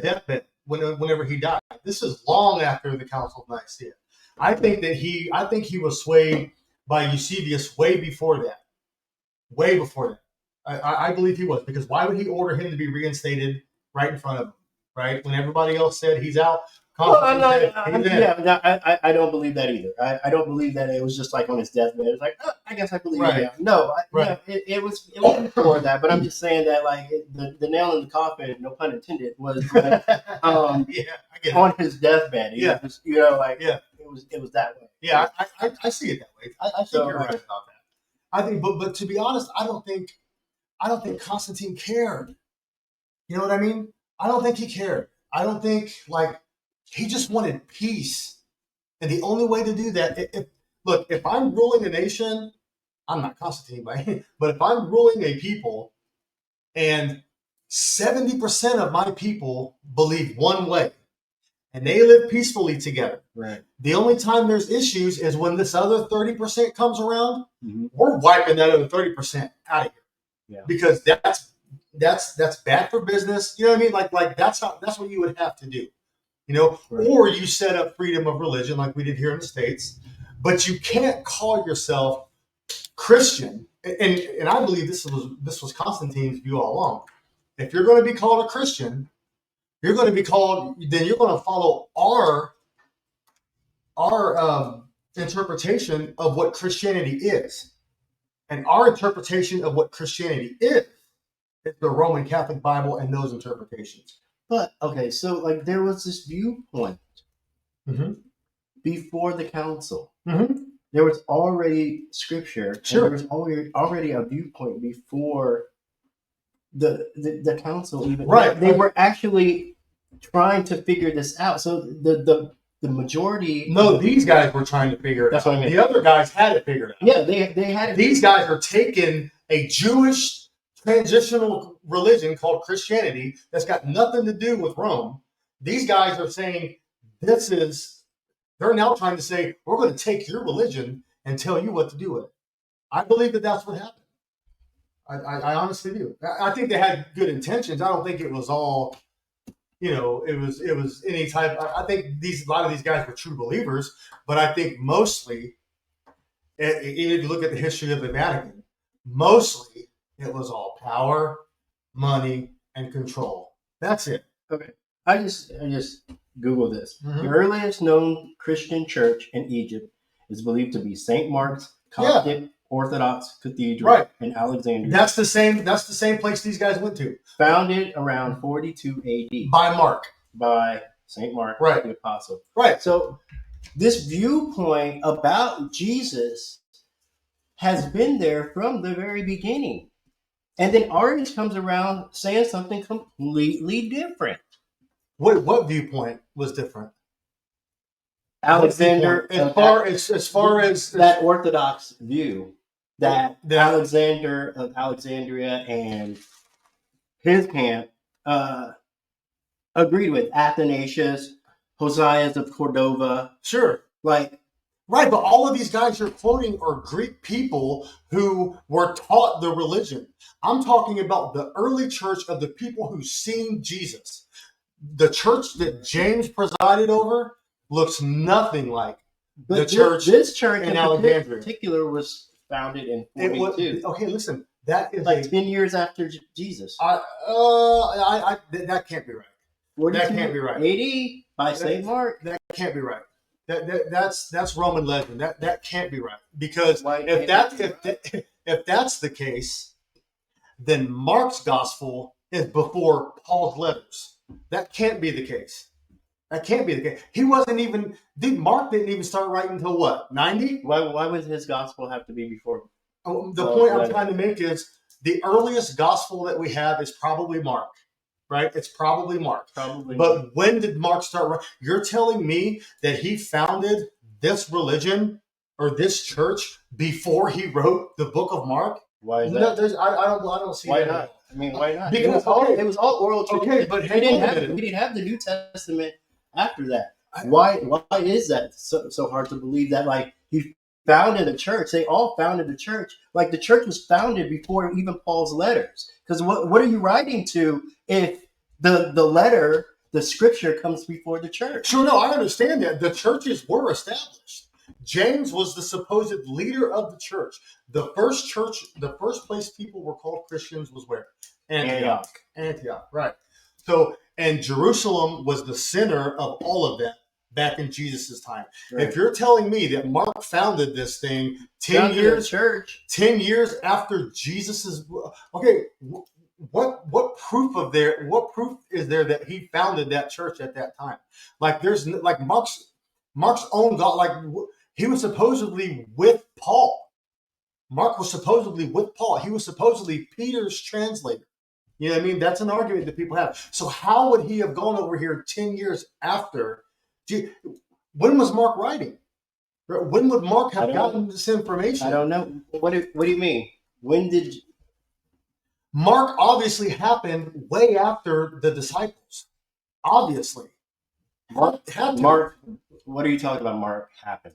deathbed, whenever he died. This is long after the Council of Nicaea. I think he was swayed by Eusebius way before that. Way before that. I believe he was, because why would he order him to be reinstated right in front of him, right? When everybody else said he's out. I don't believe that either. I don't believe that it was just like on his deathbed. It's like, I guess I believe it. No, it was before that. But I'm just saying that like the nail in the coffin, no pun intended, was like, on his deathbed. It was, it was that way. Yeah, I see it that way. I think you're right about that. I think, but to be honest, I don't think Constantine cared. You know what I mean? I don't think he cared. I don't think he just wanted peace, and the only way to do that, if I'm ruling a nation I'm not Constantine by any, but if I'm ruling a people and 70% of my people believe one way and they live peacefully together. Right. The only time there's issues is when this other 30% comes around. Mm-hmm. We're wiping that other 30% out of here. Yeah. Because that's bad for business. You know what I mean? Like that's what you would have to do. You know, Right. or you set up freedom of religion like we did here in the States, but you can't call yourself Christian. And I believe this was Constantine's view all along. If you're going to be called a Christian, you're going to be called. Then you're going to follow our interpretation of what Christianity is, and our interpretation of what Christianity is the Roman Catholic Bible and those interpretations. But okay, so like there was this viewpoint Mm-hmm. before the council. Mm-hmm. There was already scripture. Sure. And there was already a viewpoint before the council even. Right. They were actually trying to figure this out. So the majority. No, these guys were trying to figure it That's out. what I mean. The other guys had it figured out. Yeah, they had it. These guys are taking a Jewish transitional religion called Christianity that's got nothing to do with Rome. These guys are saying they're now trying to say, we're going to take your religion and tell you what to do with it. I believe that that's what happened. I honestly do. I think they had good intentions. I don't think it was all, it was any type. I think a lot of these guys were true believers, but I think mostly, if you look at the history of the Vatican, mostly it was all power, money, and control. That's it. Okay. I just Googled this. Mhm. The earliest known Christian church in Egypt is believed to be St. Mark's Coptic Orthodox Cathedral in Alexandria. That's the same place these guys went to. Founded around 42 AD by Mark. By St. Mark, the Apostle. Right. So this viewpoint about Jesus has been there from the very beginning. And then Arius comes around saying something completely different. What viewpoint was different? Alexander, as far as that Orthodox view that Alexander of Alexandria and his camp agreed with Athanasius, Hosias of Cordova. Sure. Right, but all of these guys you're quoting are Greek people who were taught the religion. I'm talking about the early church of the people who seen Jesus. The church that James presided over looks nothing like the church. This church in Alexandria, in particular, was founded in 42. Okay, listen, that is 10 years after Jesus. That can't be right. That can't be right. 80 by St. Mark. That can't be right. That's Roman legend. That can't be right, because if that's the case, then Mark's gospel is before Paul's letters. That can't be the case. That can't be the case. He wasn't even. Mark didn't even start writing until what? 90? Why would his gospel have to be before? The point I'm trying to make is the earliest gospel that we have is probably Mark. Right? It's probably Mark. But when did Mark start? You're telling me that he founded this religion or this church before he wrote the book of Mark? Why is that? I don't see why that. Not? I mean, why not? Because it was all oral tradition. Okay, but we didn't have the New Testament after that. Why is that so hard to believe that he founded a church? They all founded a church. The church was founded before even Paul's letters. Because what are you writing to if the letter, the scripture comes before the church? Sure, no, I understand that. The churches were established. James was the supposed leader of the church. The first place people were called Christians was where? Antioch, right. So, and Jerusalem was the center of all of that back in Jesus' time. Right. If you're telling me that Mark founded this thing 10 years after Jesus's, okay, what proof is there that he founded that church at that time? There's Mark's own God, he was supposedly with Paul. Mark was supposedly with Paul. He was supposedly Peter's translator. You know what I mean? That's an argument that people have. So how would he have gone over here 10 years after? When was Mark writing? When would Mark I have don't gotten this information? I don't know. What do you mean? When did Mark obviously happened way after the disciples. Obviously. Mark? Had to. Mark, what are you talking about? Mark happened,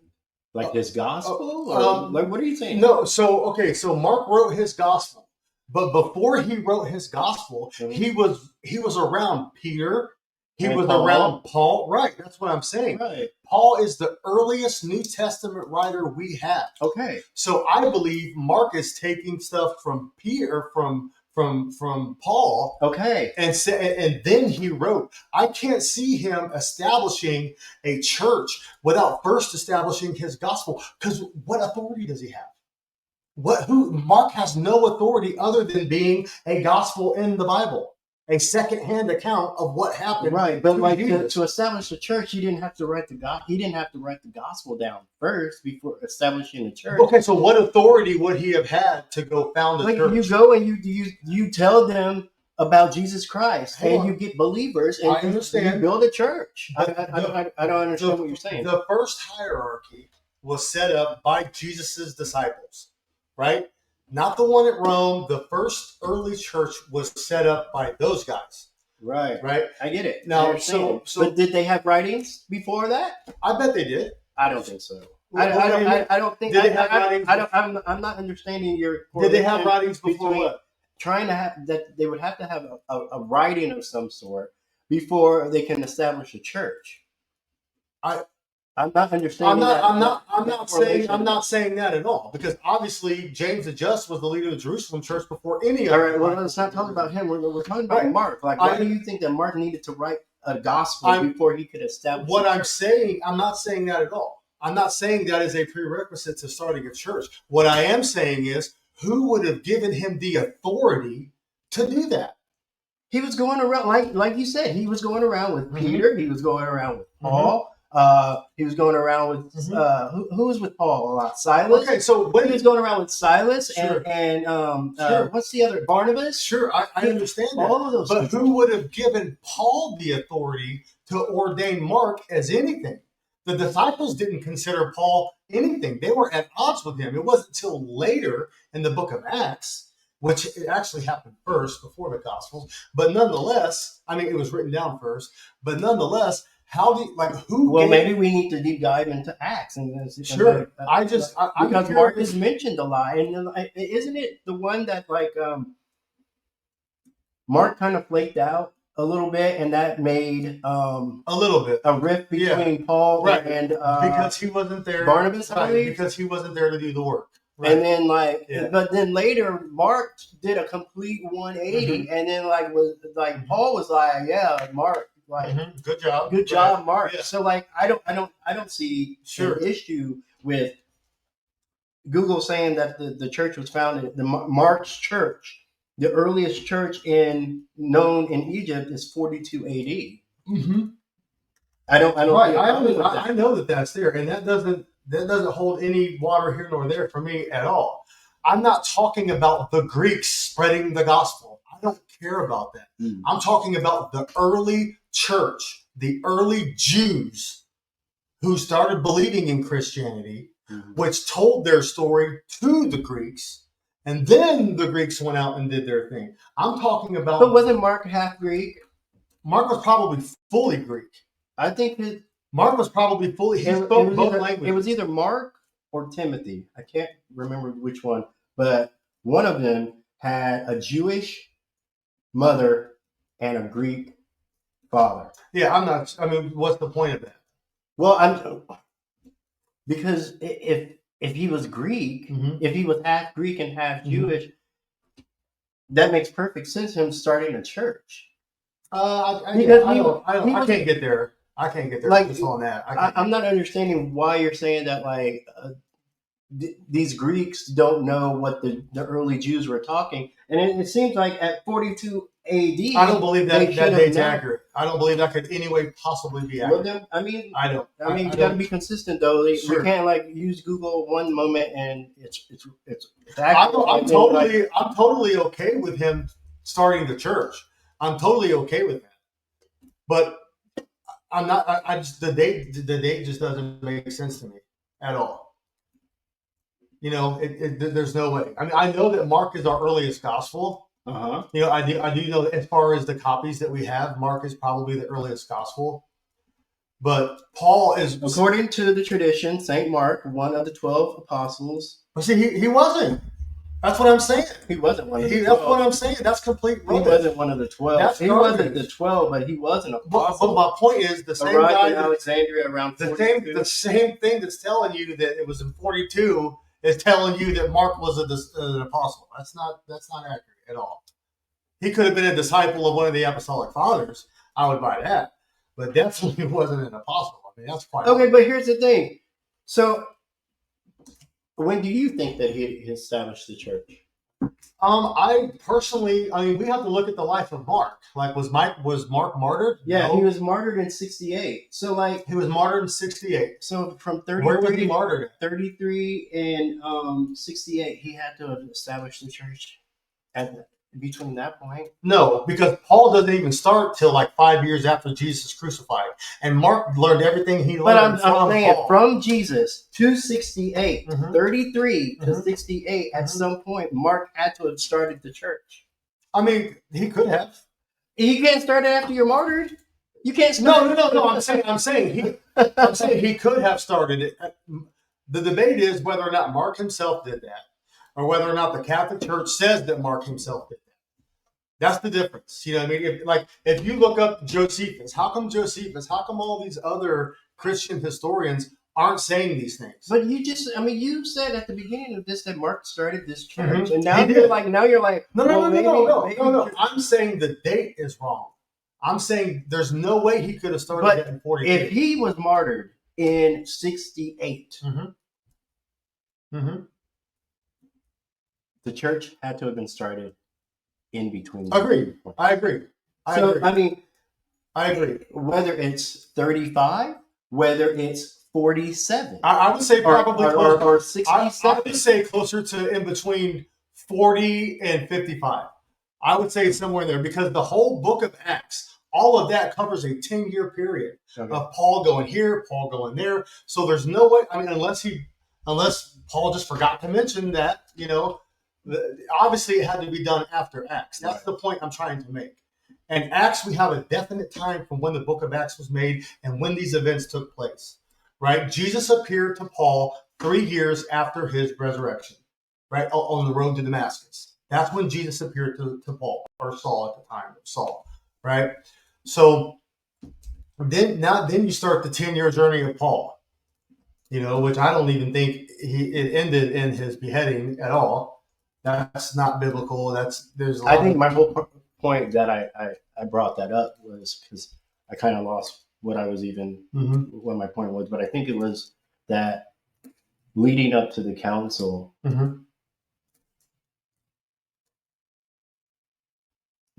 like his gospel, or like what are you saying? No, so Mark wrote his gospel, but before he wrote his gospel, he was around Peter, he And was Paul. around Paul. Right, that's what I'm saying. Right. Paul is the earliest New Testament writer we have. Okay. So I believe Mark is taking stuff from Peter, from Paul, Okay. and then he wrote. I can't see him establishing a church without first establishing his gospel. Because what authority does he have? Mark has no authority other than being a gospel in the Bible, a secondhand account of what happened. Right, but like Jesus. to establish a church, he didn't have to write the gospel down first before establishing a church. Okay, so what authority would he have had to go found a Like church? you go and you tell them about Jesus Christ, Hold and on. you get believers, and I understand. you build a church. I don't understand The- what you're saying. The first hierarchy was set up by Jesus's disciples, right? Not the one at Rome. The first early church was set up by those guys, Right. right? I get it. Now, I understand. so- but did they have writings before that? I bet they did. I don't think so. What do you mean? I don't think. Did they have writings I'm not understanding your. Did they have correlation writings before between what? Trying to have that they would have to have a writing of some sort before they can establish a church. I'm not understanding. I'm not saying that at all, because obviously James the Just was the leader of the Jerusalem church before any of All it. right, well, let's not talk about him. We're talking about Right. Mark. Like, why do you think that Mark needed to write a gospel before he could establish? What a I'm church? saying, I'm not saying that at all. I'm not saying that is a prerequisite to starting a church. What I am saying is, who would have given him the authority to do that? He was going around, like you said, he was going around with Peter. He was going around with Paul. He was going around with who was with Paul a lot? Silas. Okay, so He was going around with Silas Sure. and Sure. what's the other? Barnabas. Sure, I understand that. All of those. But people. who would have given Paul the authority to ordain Mark as anything? The disciples didn't consider Paul anything. They were at odds with him. It wasn't until later in the book of Acts, which it actually happened first before the Gospels. But nonetheless, I mean, it was written down first. But nonetheless, who? Well, maybe we need to deep dive into Acts and Sure. I'm because Mark is mentioned a lot, and isn't it the one that Mark kind of flaked out a little bit, and that made a little bit a rift between Paul Right. and because he wasn't there. Barnabas, I believe? because he wasn't there to do the work. Right. And then Yeah. but then later Mark did a complete 180, and then Paul was like, yeah, Mark, Good job. good job, Mark. Yeah. So I don't see Sure. an issue with Google saying that the church was founded, the Mark's church, the earliest church known in Egypt is 42 AD. Mm-hmm. I don't. Right. I I know that that's there, and that doesn't hold any water here nor there for me at all. I'm not talking about the Greeks spreading the gospel. I don't care about that. I'm talking about the early church, the early Jews who started believing in Christianity, which told their story to the Greeks, and then the Greeks went out and did their thing. I'm talking about. But wasn't Mark half Greek? Mark was probably fully Greek. I think that Mark was probably fully. He spoke both languages. It was either Mark or Timothy. I can't remember which one, but one of them had a Jewish mother and a Greek father. Yeah, I'm not. I mean, what's the point of that? Well, because if he was Greek, if he was half Greek and half Jewish, that makes perfect sense. Him starting a church. I can't get there. I can't get there just on that. I'm not understanding why you're saying that. These Greeks don't know what the early Jews were talking, and it seems like at 42 AD, I don't believe that date's accurate. I don't believe that could any way possibly be accurate. Well, then, I don't. you got to be consistent, though. Sure. We can't use Google one moment and it's accurate. I'm totally okay with him starting the church. I'm totally okay with that. But I'm not. I just the date just doesn't make sense to me at all. There's no way. I mean, I know that Mark is our earliest gospel. Uh-huh. I do know that as far as the copies that we have, Mark is probably the earliest gospel. But Paul is, according to the tradition, Saint Mark, one of the 12 apostles. But see, he wasn't. That's what I'm saying. He wasn't one of the 12. That's what I'm saying. That's complete rubbish. He wasn't one of the 12. He wasn't the 12, but he was an apostle. But my point is, the same arrived guy in Alexandria around 42. the same thing that's telling you that it was in 42 is telling you that Mark was an apostle. That's not accurate at all. He could have been a disciple of one of the apostolic fathers. I would buy that, but definitely wasn't an apostle. I mean, that's quite okay. But here's the thing. So, when do you think that he established the church? I mean, we have to look at the life of Mark. Like, was Mark martyred? Yeah, No. he was martyred in 68. So, like, he was martyred in 68. So from 33, where was he martyred? 33 and 68, he had to establish the church. Between that point, no, because Paul doesn't even start till like 5 years after Jesus is crucified, and Mark learned everything he learned. But I'm saying Paul. From Jesus to 68, 33 to Mhm. 68. At some point, Mark had to have started the church. I mean, he could have. You can't start it after you're martyred. You can't. No. I'm saying he could have started it. The debate is whether or not Mark himself did that, or whether or not the Catholic Church says that Mark himself did that. That's the difference. You know what I mean? If you look up Josephus, how come all these other Christian historians aren't saying these things? But you said at the beginning of this that Mark started this church, Mhm. and now you're like, No. I'm saying the date is wrong. I'm saying there's no way he could have started that in 42. If he was martyred in 68, the church had to have been started in between. Agreed. I agree. I agree. Whether it's 35, whether it's 47. I would say probably or 67. I would say closer to in between 40 and 55. I would say somewhere there, because the whole book of Acts, all of that covers a 10-year period of Paul going here, Paul going there. So there's no way. I mean, unless Paul just forgot to mention that, obviously it had to be done after Acts. That's the point I'm trying to make. And Acts, we have a definite time from when the book of Acts was made and when these events took place, right? Jesus appeared to Paul 3 years after his resurrection, right? On the road to Damascus. That's when Jesus appeared to Paul, or Saul at the time, Saul, right? So then you start the 10-year journey of Paul, which I don't even think it ended in his beheading at all. That's not biblical. I think my whole point that I brought that up was because I kind of lost what I was even what my point was, but I think it was that leading up to the council,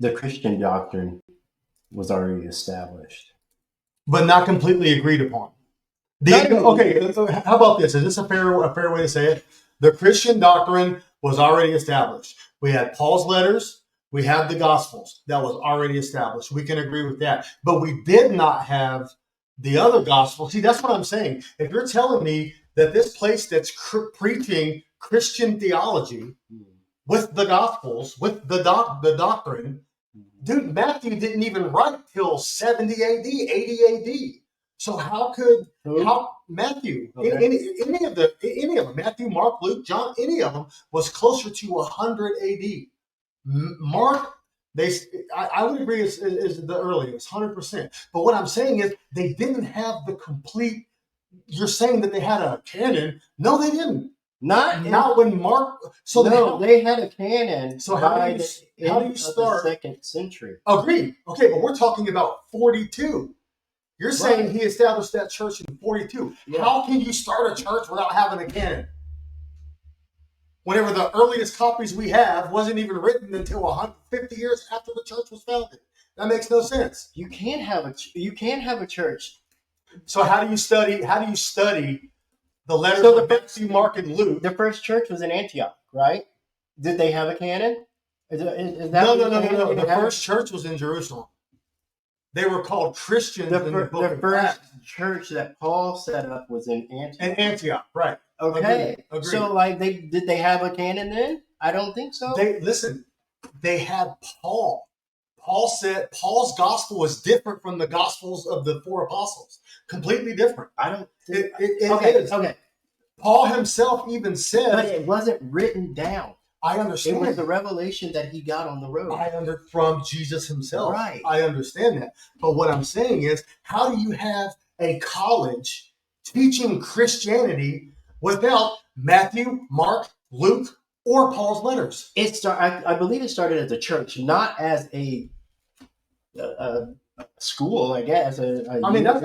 the Christian doctrine was already established, but not completely agreed upon. Okay, how about this? Is this a fair way to say it? The Christian doctrine was already established. We had Paul's letters. We have the Gospels. That was already established. We can agree with that. But we did not have the other Gospels. See, that's what I'm saying. If you're telling me that this place that's preaching Christian theology with the Gospels, with the doctrine, dude, Matthew didn't even write till 70 AD, 80 AD. So how Matthew, any of them, Matthew, Mark, Luke, John, any of them was closer to 100 AD. Mark, I would agree is the earliest, 100%. But what I'm saying is they didn't have the complete. You're saying that they had a canon? No, they didn't. Not when Mark. So they had a canon. So how do you start the 2nd century? Agreed. Okay, but we're talking about 42. You're saying he established that church in 42. Yeah. How can you start a church without having a canon? Whenever the earliest copies we have wasn't even written until 150 years after the church was founded. That makes no sense. You can't have a church. So how do you study the letters of Matthew, Mark, and Luke? The first church was in Antioch, right? Did they have a canon? No. The first church was in Jerusalem. They were called Christians The, in the book the of first Acts. church that Paul set up was in Antioch. And Antioch, right. Okay. Agreed. So like did they have a canon then? I don't think so. They had Paul. Paul said Paul's gospel is different from the gospels of the four apostles. Completely different. I don't think It okay, is. okay. Paul himself even said, But it wasn't written down. I understand. It was the revelation that he got on the road. From Jesus himself. Right. I understand that. But what I'm saying is, how do you have a college teaching Christianity without Matthew, Mark, Luke, or Paul's letters? I believe it started as a church, not as a school, I guess. That's a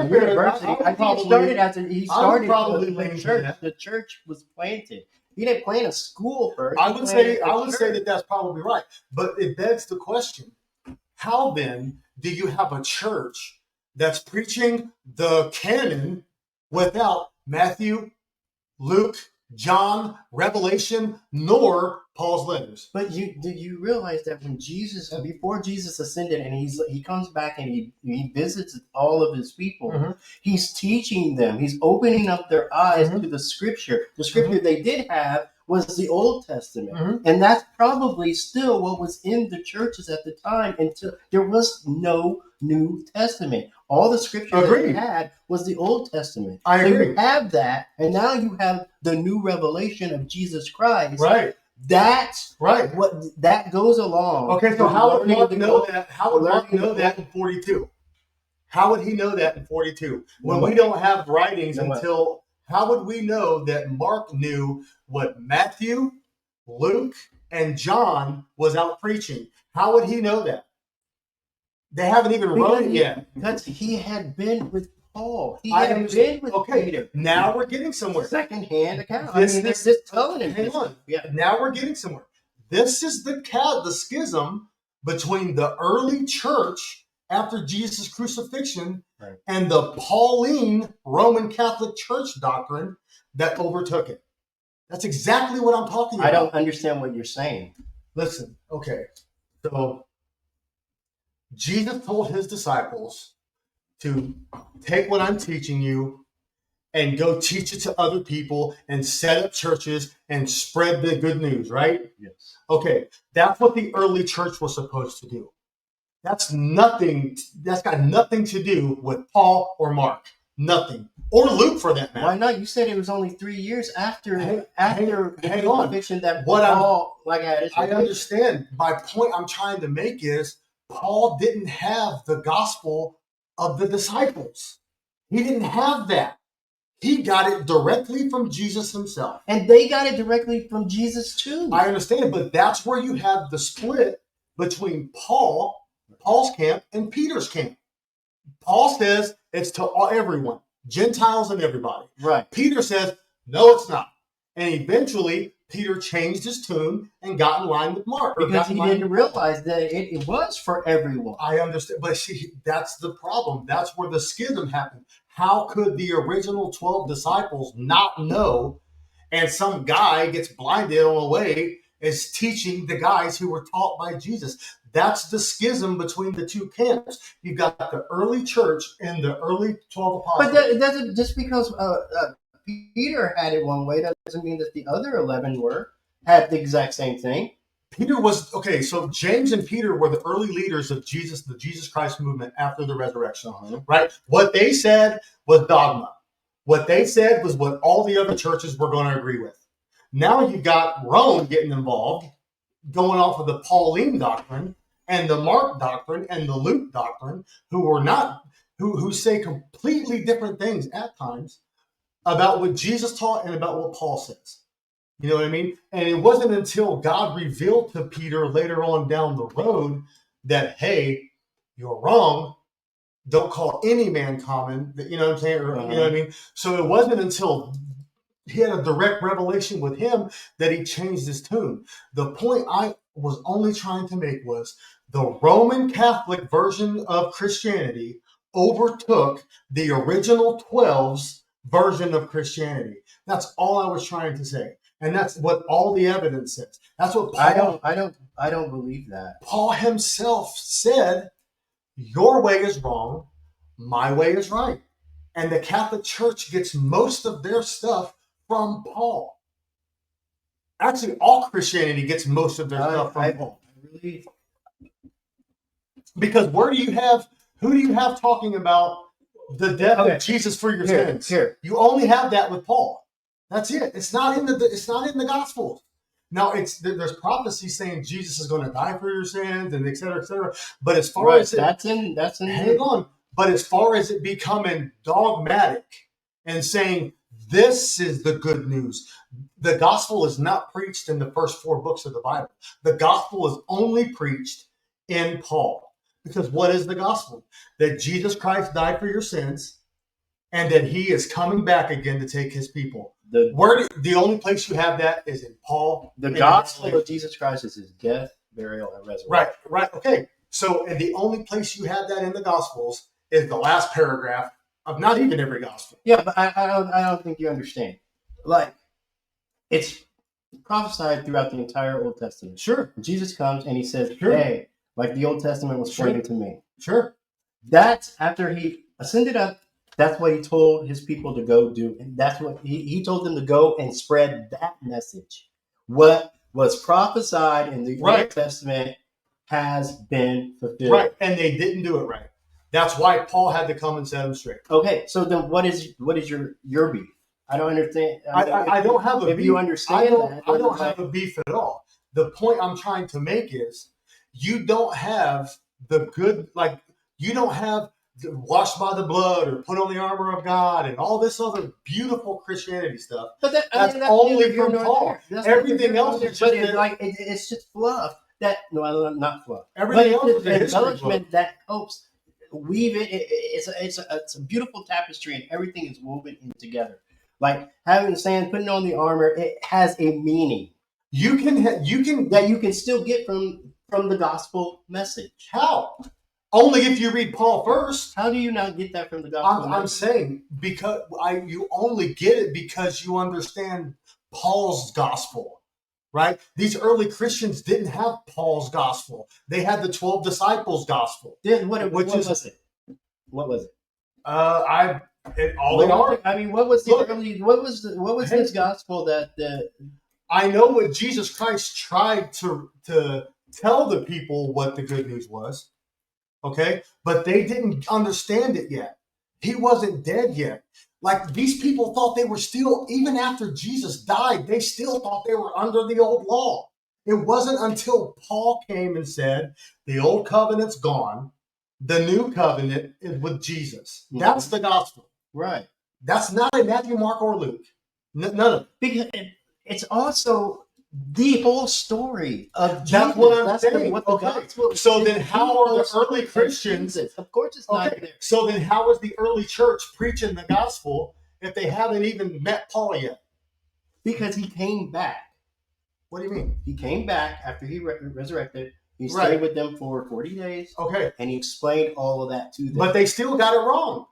university. I think it started as probably a church. The church was planted. He didn't plant a school first. I would say that that's probably right. But it begs the question: how then do you have a church that's preaching the canon without Matthew, Luke, John, Revelation, nor Paul's letters? But do you realize that when before Jesus ascended, and he comes back and he visits all of his people, Mm-hmm. he's teaching them, he's opening up their eyes Mm-hmm. to the scripture. The scripture they did have was the Old Testament, Mm-hmm. and that's probably still what was in the churches at the time until there was no New Testament. All the scripture that they had was the Old Testament. I agree. You have that, and now you have the new revelation of Jesus Christ. Right. That's right. What that goes along. Okay, so how would Mark know that? How would Mark know that in in 42? How would he know that in 42 when we don't have writings until? How would we know that Mark knew what Matthew, Luke, and John was out preaching? How would he know that? They haven't even wrote it yet. Because he had been with Paul. He I had understand. been with Peter. Now we're getting somewhere. Second-hand account. This they're is- just telling him. Hang on. Yeah. Now we're getting somewhere. This is the schism between the early church after Jesus' crucifixion and the Pauline Roman Catholic Church doctrine that overtook it. That's exactly what I'm talking about. I don't understand what you're saying. Listen, okay. So Jesus told his disciples to take what I'm teaching you and go teach it to other people and set up churches and spread the good news, right? Yes. Okay, that's what the early church was supposed to do. That's got nothing to do with Paul or Mark. Nothing. Or Luke, for that matter. Why not? You said it was only 3 years after Hang the on. conviction that What Paul, I understand. My point I'm trying to make is Paul didn't have the gospel of the disciples. He didn't have that. He got it directly from Jesus himself. And they got it directly from Jesus too. I understand, but that's where you have the split between Paul's camp, and Peter's camp. Paul says it's to everyone, Gentiles and everybody. Right. Peter says, no, it's not. And eventually, Peter changed his tune and got in line with Mark. Because he didn't realize that it was for everyone. I understand. But see, that's the problem. That's where the schism happened. How could the original 12 disciples not know, and some guy gets blinded on the way is teaching the guys who were taught by Jesus? That's the schism between the two camps. You've got the early church and the early 12 apostles. But that doesn't, just because Peter had it one way, that doesn't mean that the other 11 had the exact same thing. Peter was, okay, so James and Peter were the early leaders of the Jesus Christ movement after the resurrection, right? What they said was dogma. What they said was what all the other churches were going to agree with. Now you've got Rome getting involved, going off of the Pauline doctrine and the Mark doctrine and the Luke doctrine, who say completely different things at times about what Jesus taught and about what Paul says. You know what I mean? And it wasn't until God revealed to Peter later on down the road that, hey, you're wrong. Don't call any man common. You know what I'm saying? Or, you know what I mean? So it wasn't until he had a direct revelation with him that he changed his tune. The point I was only trying to make was the Roman Catholic version of Christianity overtook the original 12's version of Christianity. That's all I was trying to say. And that's what all the evidence says. That's what Paul, I don't believe that. Paul himself said, your way is wrong, my way is right. And the Catholic Church gets most of their stuff from Paul. Actually, all Christianity gets most of their stuff from Paul. Really? Because who do you have talking about the death of Jesus for your sins? Here. You only have that with Paul. That's it. It's not in the Gospels. Now there's prophecy saying Jesus is going to die for your sins and et cetera, et cetera. But as far as hang on. But as far as it becoming dogmatic and saying this is the good news, the gospel is not preached in the first 4 books of the Bible. The gospel is only preached in Paul. Because what is the gospel? That Jesus Christ died for your sins and that he is coming back again to take his people. The only place you have that is in Paul. The gospel of Jesus Christ is his death, burial, and resurrection. Right. Okay. So, and the only place you have that in the Gospels is the last paragraph of not even every Gospel. Yeah, but I don't think you understand. Like, it's prophesied throughout the entire Old Testament. Sure. Jesus comes and he says, hey, like the Old Testament was pointing to me. Sure. That's after he ascended up. That's what he told his people to go do. And that's what he told them to go and spread that message. What was prophesied in the Old Testament has been fulfilled. Right. And they didn't do it right. That's why Paul had to come and set them straight. Okay. So then what is your beef? I don't understand. I don't have a beef. If you understand that. I don't have a beef at all. The point I'm trying to make is you don't have you don't have washed by the blood or put on the armor of God and all this other beautiful Christianity stuff. But that's only from Paul. Everything else is just it's just fluff. Not fluff. Everything else is embellishment that helps weave it. It's a beautiful tapestry, and everything is woven in together. Like having the sand, putting on the armor, it has a meaning. You can still get from the gospel message. How? Only if you read Paul first. How do you not get that from the gospel? I'm saying because you only get it because you understand Paul's gospel, right? These early Christians didn't have Paul's gospel; they had the 12 disciples' gospel. Then what was it? What was it? I mean, what was the early? What was his gospel that? I know what Jesus Christ tried to tell the people what the good news was. Okay, but they didn't understand it yet. He wasn't dead yet. Like these people thought they were still, even after Jesus died, they still thought they were under the old law. It wasn't until Paul came and said, the old covenant's gone. The new covenant is with Jesus. Mm-hmm. That's the gospel. Right. That's not in Matthew, Mark, or Luke. None of it. Because it's also the whole story of Jesus. That's what I'm saying. So then how are the early Christians? Of course it's not there. So then how is the early church preaching the gospel if they haven't even met Paul yet? Because he came back. What do you mean? He came back after he resurrected. He stayed with them for 40 days. Okay. And he explained all of that to them. But they still got it wrong.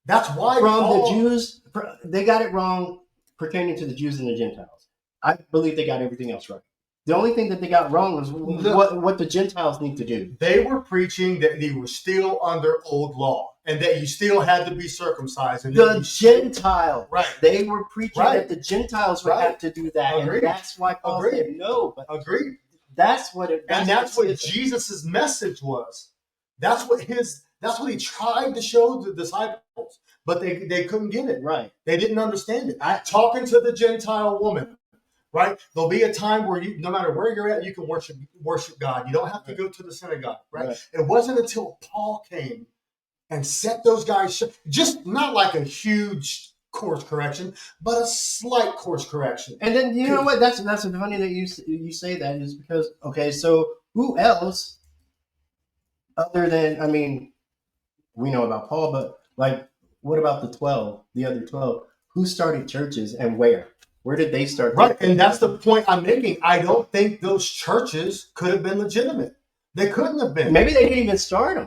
That's why the Jews, they got it wrong pertaining to the Jews and the Gentiles. I believe they got everything else right. The only thing that they got wrong was what the Gentiles need to do. They were preaching that they were still under old law and that you still had to be circumcised. And the Gentiles. Right. They were preaching that the Gentiles would have to do that. Agreed. And that's why Paul said no. But agreed. That's what Jesus' message was. That's what he tried to show the disciples, but they couldn't get it. Right. They didn't understand it. Talking to the Gentile woman, right? There'll be a time where no matter where you're at, you can worship God. You don't have to go to the synagogue, right? It wasn't until Paul came and set those guys, just not like a huge course correction, but a slight course correction. And then you know what? That's funny that you say that is because so who else other than we know about Paul, but what about the other 12? Who started churches and where? Where did they start? Right, and that's the point I'm making. I don't think those churches could have been legitimate. They couldn't have been. Maybe they didn't even start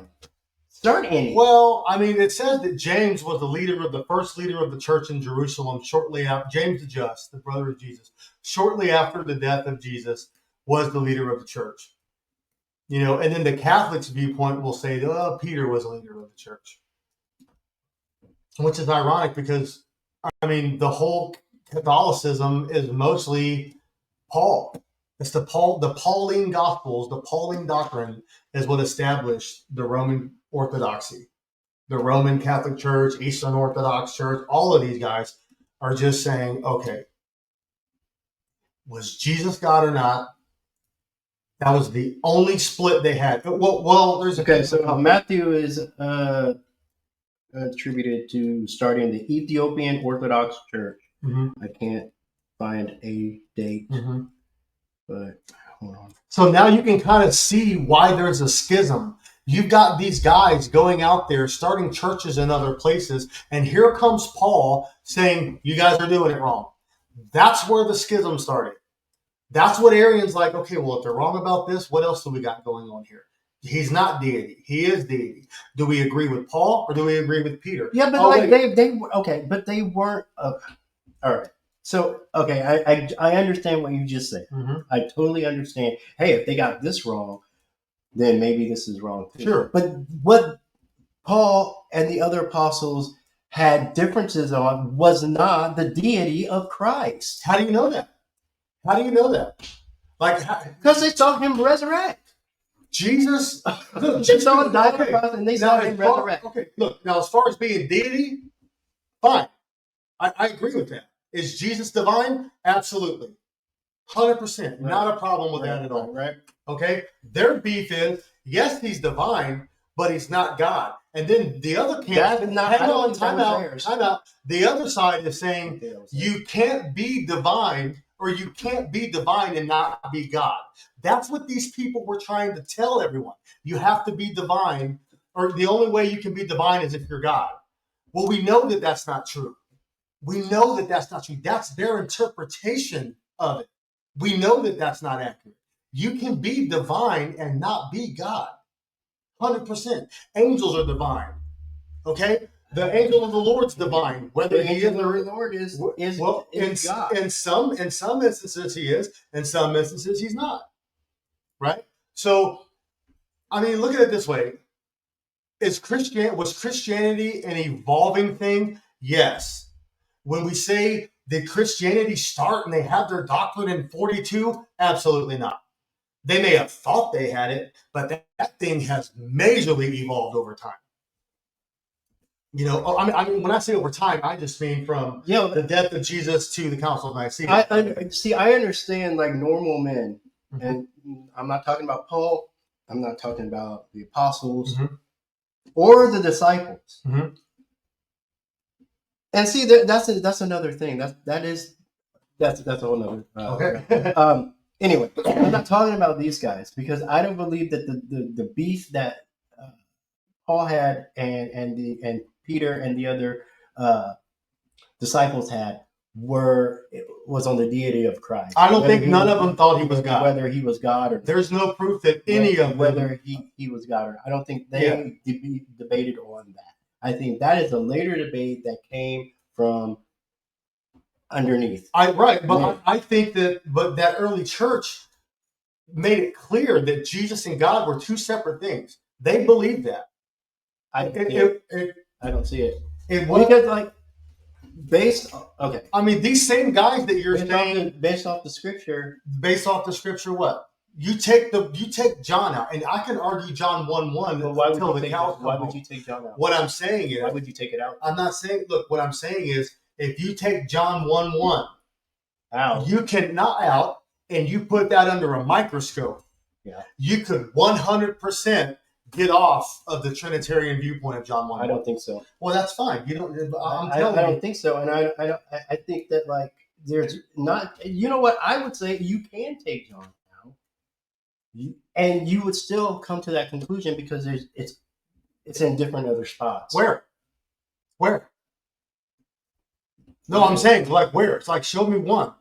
any. Well, it says that James was the first leader of the church in Jerusalem shortly after, James the Just, the brother of Jesus, shortly after the death of Jesus, was the leader of the church. And then the Catholics' viewpoint will say, oh, Peter was a leader of the church, which is ironic because, the whole Catholicism is mostly Paul. It's the Pauline Gospels, the Pauline doctrine is what established the Roman Orthodoxy. The Roman Catholic Church, Eastern Orthodox Church, all of these guys are just saying, okay, was Jesus God or not? That was the only split they had. Well, there's so Matthew is attributed to starting the Ethiopian Orthodox Church. Mm-hmm. I can't find a date, mm-hmm. but hold on. So now you can kind of see why there's a schism. You've got these guys going out there, starting churches in other places, and here comes Paul saying, you guys are doing it wrong. That's where the schism started. That's what Arian's like, okay, well, if they're wrong about this, what else do we got going on here? He's not deity. He is deity. Do we agree with Paul or do we agree with Peter? Yeah, but they weren't. All right. So, okay, I understand what you just said. Mm-hmm. I totally understand. Hey, if they got this wrong, then maybe this is wrong too. Sure. But what Paul and the other apostles had differences on was not the deity of Christ. How do you know that? How do you know that? Because they saw him resurrect. Jesus. They saw him die on the cross and they saw him resurrect. Okay, look, now as far as being deity, fine. I agree with that. Is Jesus divine? Absolutely. 100%. Right. Not a problem with that at all. Right. Okay? Their beef is, yes, he's divine, but he's not God. And then the other camp, time out. The other side is saying you can't be divine, or you can't be divine and not be God. That's what these people were trying to tell everyone. You have to be divine, or the only way you can be divine is if you're God. Well, we know that that's not true. We know that that's not true. That's their interpretation of it. We know that that's not accurate. You can be divine and not be God. 100%. Angels are divine. Okay? The angel of the Lord's divine. Whether the angel of the Lord is God. In some instances he is, in some instances he's not. Right? So, look at it this way. Was Christianity an evolving thing? Yes. When we say, did Christianity start and they had their doctrine in 42? Absolutely not. They may have thought they had it, but that thing has majorly evolved over time. When I say over time, I just mean from the death of Jesus to the Council of Nicaea. I understand like normal men, mm-hmm. and I'm not talking about Paul. I'm not talking about the apostles mm-hmm. or the disciples. Mm-hmm. And see, that's another thing. That's a whole nother. Okay. Anyway, I'm not talking about these guys because I don't believe that the beef that Paul had and Peter and the other disciples had was on the deity of Christ. I don't think none of them thought he was God. Whether he was God or there's no proof that any of them whether he was God or not. I don't think they debated on that. I think that is a later debate that came from underneath. I think that early church made it clear that Jesus and God were two separate things. They believed that. I don't see it. Because okay. These same guys that you're saying based off the scripture. Based off the scripture, what? You take John out, and I can argue John 1:1 until the cows come home. Why would you take John out? What I'm saying is, why would you take it out? I'm not saying. Look, what I'm saying is, if you take John 1:1 out, you cannot out, and you put that under a microscope. Yeah, you could 100% get off of the Trinitarian viewpoint of John 1:1. I don't think so. Well, that's fine. You don't. I don't think so, and I think that like there's not. You know what? I would say you can take John out, and you would still come to that conclusion because it's in different other spots. Where? No, I'm saying like where? It's like show me one.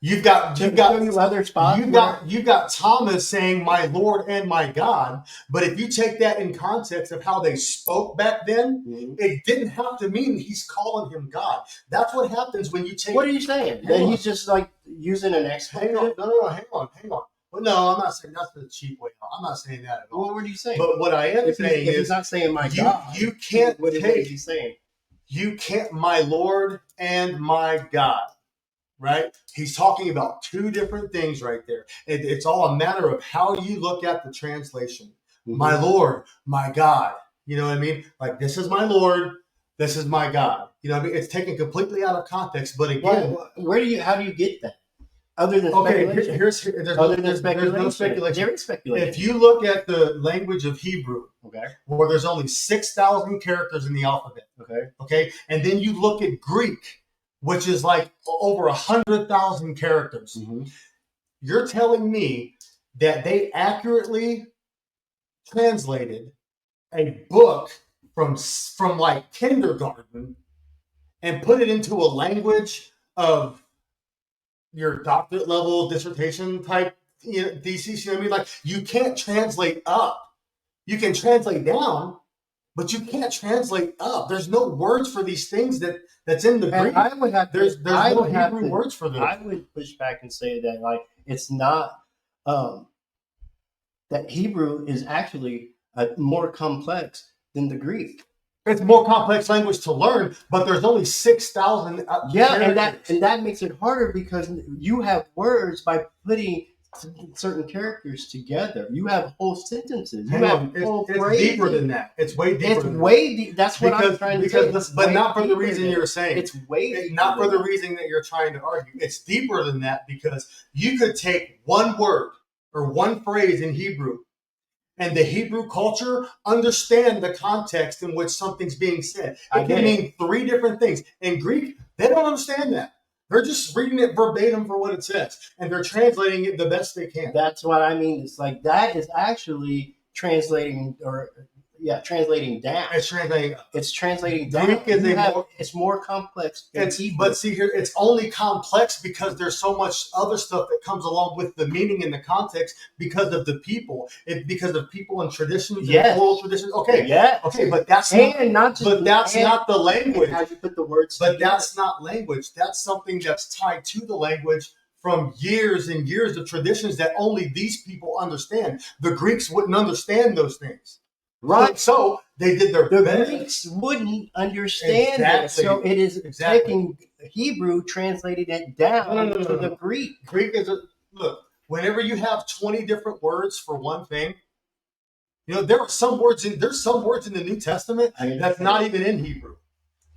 You've got other spots. You've got Thomas saying my Lord and my God, but if you take that in context of how they spoke back then, mm-hmm. it didn't have to mean he's calling him God. That's what happens when you take. What are you saying? That he's just like using an expletive? Hang on. Well, no, I'm not saying that's the cheap way all. I'm not saying that at all. Well, what are you saying? But what I am saying if is he's not saying my you, God, you can't what is he saying? You can't, my Lord and my God, right? He's talking about two different things right there. It's all a matter of how you look at the translation. Mm-hmm. My Lord, my God. You know what I mean? Like, this is my Lord, this is my God. You know what I mean? It's taken completely out of context. But again, how do you get that? Other than speculation. There's no speculation. There is speculation. If you look at the language of Hebrew, okay, where there's only 6,000 characters in the alphabet, okay, and then you look at Greek, which is like over 100,000 characters. Mm-hmm. You're telling me that they accurately translated a book from like kindergarten and put it into a language of your doctorate level dissertation type thesis? You know what I mean? Like, you can't translate up. You can translate down, but you can't translate up. There's no words for these things that's in the Greek. I would have there's no Hebrew words for them. I would push back and say that, like, it's not that Hebrew is actually more complex than the Greek. It's more complex language to learn, but there's only 6,000. And that makes it harder because you have words by putting certain characters together. You have whole sentences. It's deeper than that. It's way deeper. It's way deep. That's what I'm trying to say. But not for the reason you're saying. It's way not for the reason that you're trying to argue. It's deeper than that because you could take one word or one phrase in Hebrew, and the Hebrew culture understand the context in which something's being said. It can mean three different things. In Greek, they don't understand that. They're just reading it verbatim for what it says, and they're translating it the best they can. That's what I mean. It's like that is actually translating down. It's translating down. Greek is it's more complex than Hebrew. But see here, it's only complex because there's so much other stuff that comes along with the meaning and the context because of the people. Because of people and traditions and oral traditions. Okay. Yeah. Okay, but that's not the language. How you put the words together. That's not language. That's something that's tied to the language from years and years of traditions that only these people understand. The Greeks wouldn't understand those things. Right. So they did their best. The Greeks wouldn't understand it. So it is taking Hebrew, translating it down to the Greek. Greek is look, whenever you have 20 different words for one thing, there's some words in the New Testament that's not even in Hebrew.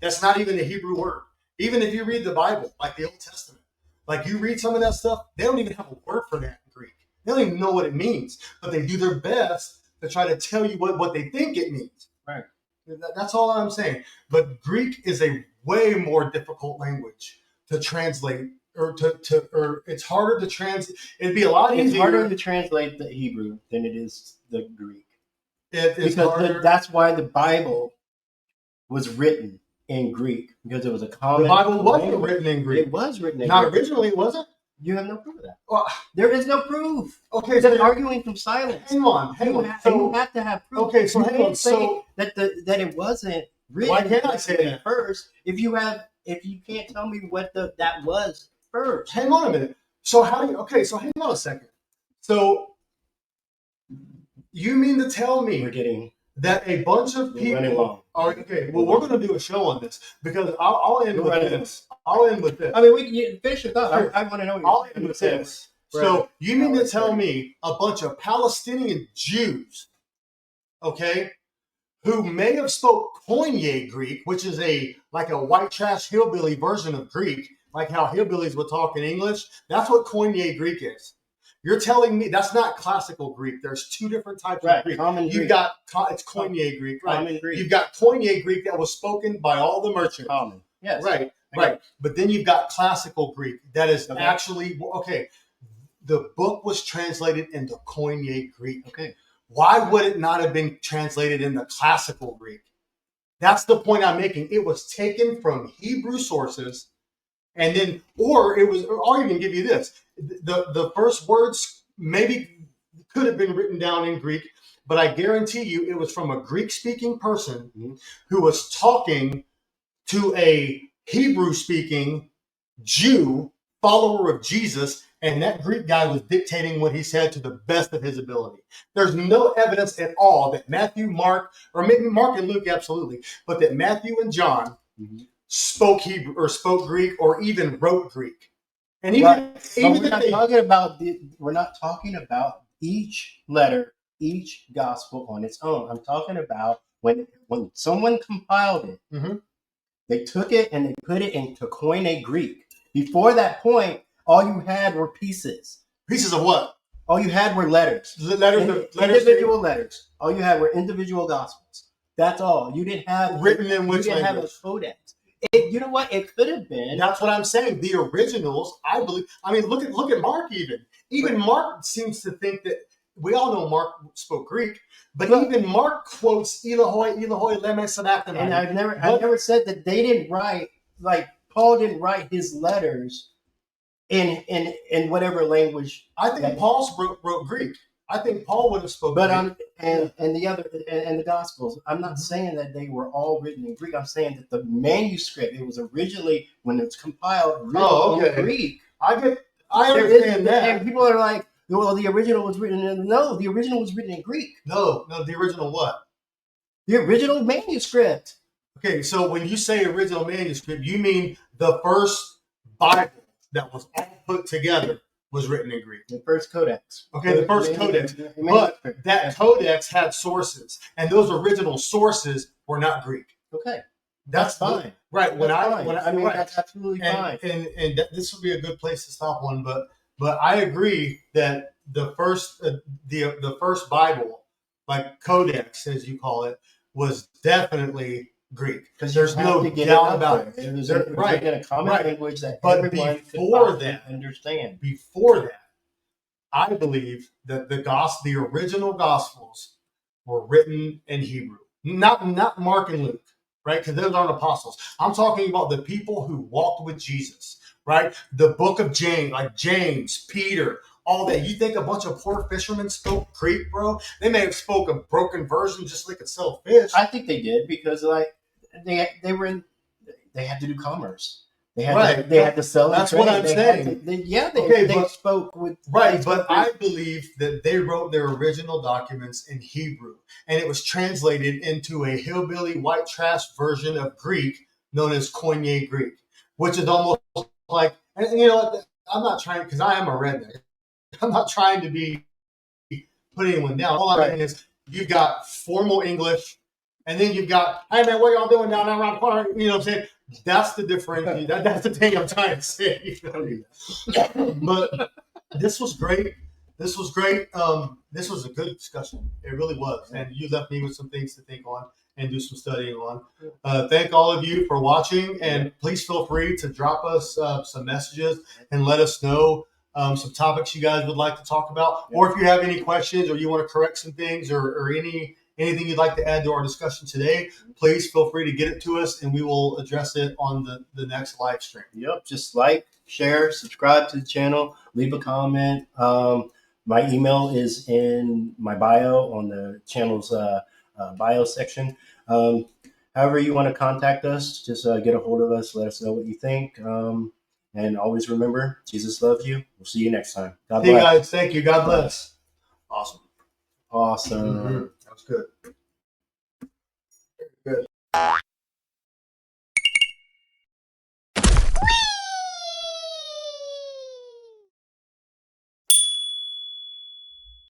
That's not even a Hebrew word. Even if you read the Bible, like the Old Testament, like you read some of that stuff, they don't even have a word for that in Greek. They don't even know what it means, but they do their best to try to tell you what they think it means. Right. That's all I'm saying. But Greek is a way more difficult language to translate, or it's harder to translate. It'd be a lot easier. It's harder to translate the Hebrew than it is the Greek. It's harder. That's why the Bible was written in Greek, because it was a common. The Bible wasn't written in Greek. It was written in Greek. Not originally, was it? You have no proof of that. Well, there is no proof. Okay, so arguing from silence. Hang on. You have to have proof. Okay, so hang on. So that it wasn't written. Why can't I say that first? If you can't tell me what that was first. Hang on a minute. So hang on a second. So you mean to tell me that a bunch of people are okay? Well, we're going to do a show on this because I'll end with this. I mean, we finish your thought. Sure. I want to know. I'll end with this. So you mean to tell me a bunch of Palestinian Jews, okay, who may have spoke Koine Greek, which is like a white trash hillbilly version of Greek, like how hillbillies would talk in English? That's what Koine Greek is. You're telling me that's not classical Greek. There's two different types of Greek. It's Koine Greek, right? Common Greek. You've got Koine Greek that was spoken by all the merchants. Common. Yes. Right. But then you've got classical Greek that is actually the book was translated into Koine Greek. Okay. Why would it not have been translated into classical Greek? That's the point I'm making. It was taken from Hebrew sources, and then, I'll even give you this. The first words maybe could have been written down in Greek, but I guarantee you it was from a Greek-speaking person who was talking to a Hebrew-speaking Jew, follower of Jesus, And that Greek guy was dictating what he said to the best of his ability. There's no evidence at all that Matthew, Mark, or maybe Mark and Luke, absolutely, but that Matthew and John spoke Hebrew or spoke Greek or even wrote Greek. And even we're not talking about each letter, each gospel on its own. I'm talking about when someone compiled it, they took it and they put it into Koine Greek. Before that point, all you had were pieces. Pieces of what? All you had were letters. Individual letters. All you had were individual gospels. That's all. You didn't have written in which you didn't language? Have a codex. You know what? It could have been. That's what I'm saying. The originals, I believe. I mean, look at Mark. Even Mark seems to think that we all know Mark spoke Greek, but even Mark quotes Eloi, Eloi, lema sabachthani. And I never said that they didn't write, like Paul didn't write his letters in whatever language. I think Paul wrote Greek. I think Paul would have spoken. But and the Gospels, I'm not saying that they were all written in Greek. I'm saying that the manuscript, it was originally, when it's compiled, written in Greek. I understand that. And people are like, well, the original was written in. No, the original was written in Greek. No, the original what? The original manuscript. Okay, so when you say original manuscript, you mean the first Bible that was all put together was written in Greek. The first codex. Okay, the first codex. But that codex had sources, and those original sources were not Greek. Okay. That's fine. Right. That's absolutely fine. And this would be a good place to stop one, but I agree that the first Bible, like codex as you call it, was definitely Greek. Because there's no doubt about it. It was in a common language that everyone could understand. Before that, I believe that the original Gospels were written in Hebrew, not Mark and Luke, right? Because those aren't apostles. I'm talking about the people who walked with Jesus, right? The book of James, like James, Peter, all that. You think a bunch of poor fishermen spoke Greek, bro? They may have spoke a broken version just so they could sell fish. I think they did because they had to do commerce. They had to sell. That's what I'm saying. They spoke with but I believe that they wrote their original documents in Hebrew, and it was translated into a hillbilly white trash version of Greek known as Koine Greek, which is almost like, and you know, I'm not trying, because I am a redneck. I'm not trying to put anyone down. All I'm saying is you've got formal English, and then you've got, hey man, what y'all doing down there around the corner? You know what I'm saying? That's the difference. That's the thing I'm trying to say. But this was great. This was a good discussion. It really was. And you left me with some things to think on and do some studying on. Thank all of you for watching. And please feel free to drop us some messages and let us know some topics you guys would like to talk about. Or if you have any questions or you want to correct some things or anything you'd like to add to our discussion today, please feel free to get it to us and we will address it on the next live stream. Yep. Just like, share, subscribe to the channel, leave a comment. My email is in my bio on the channel's bio section. However you want to contact us, just get a hold of us. Let us know what you think. And always remember, Jesus loves you. We'll see you next time. God bless. Hey guys, thank you. God bless. Awesome. Awesome. That was good. Good.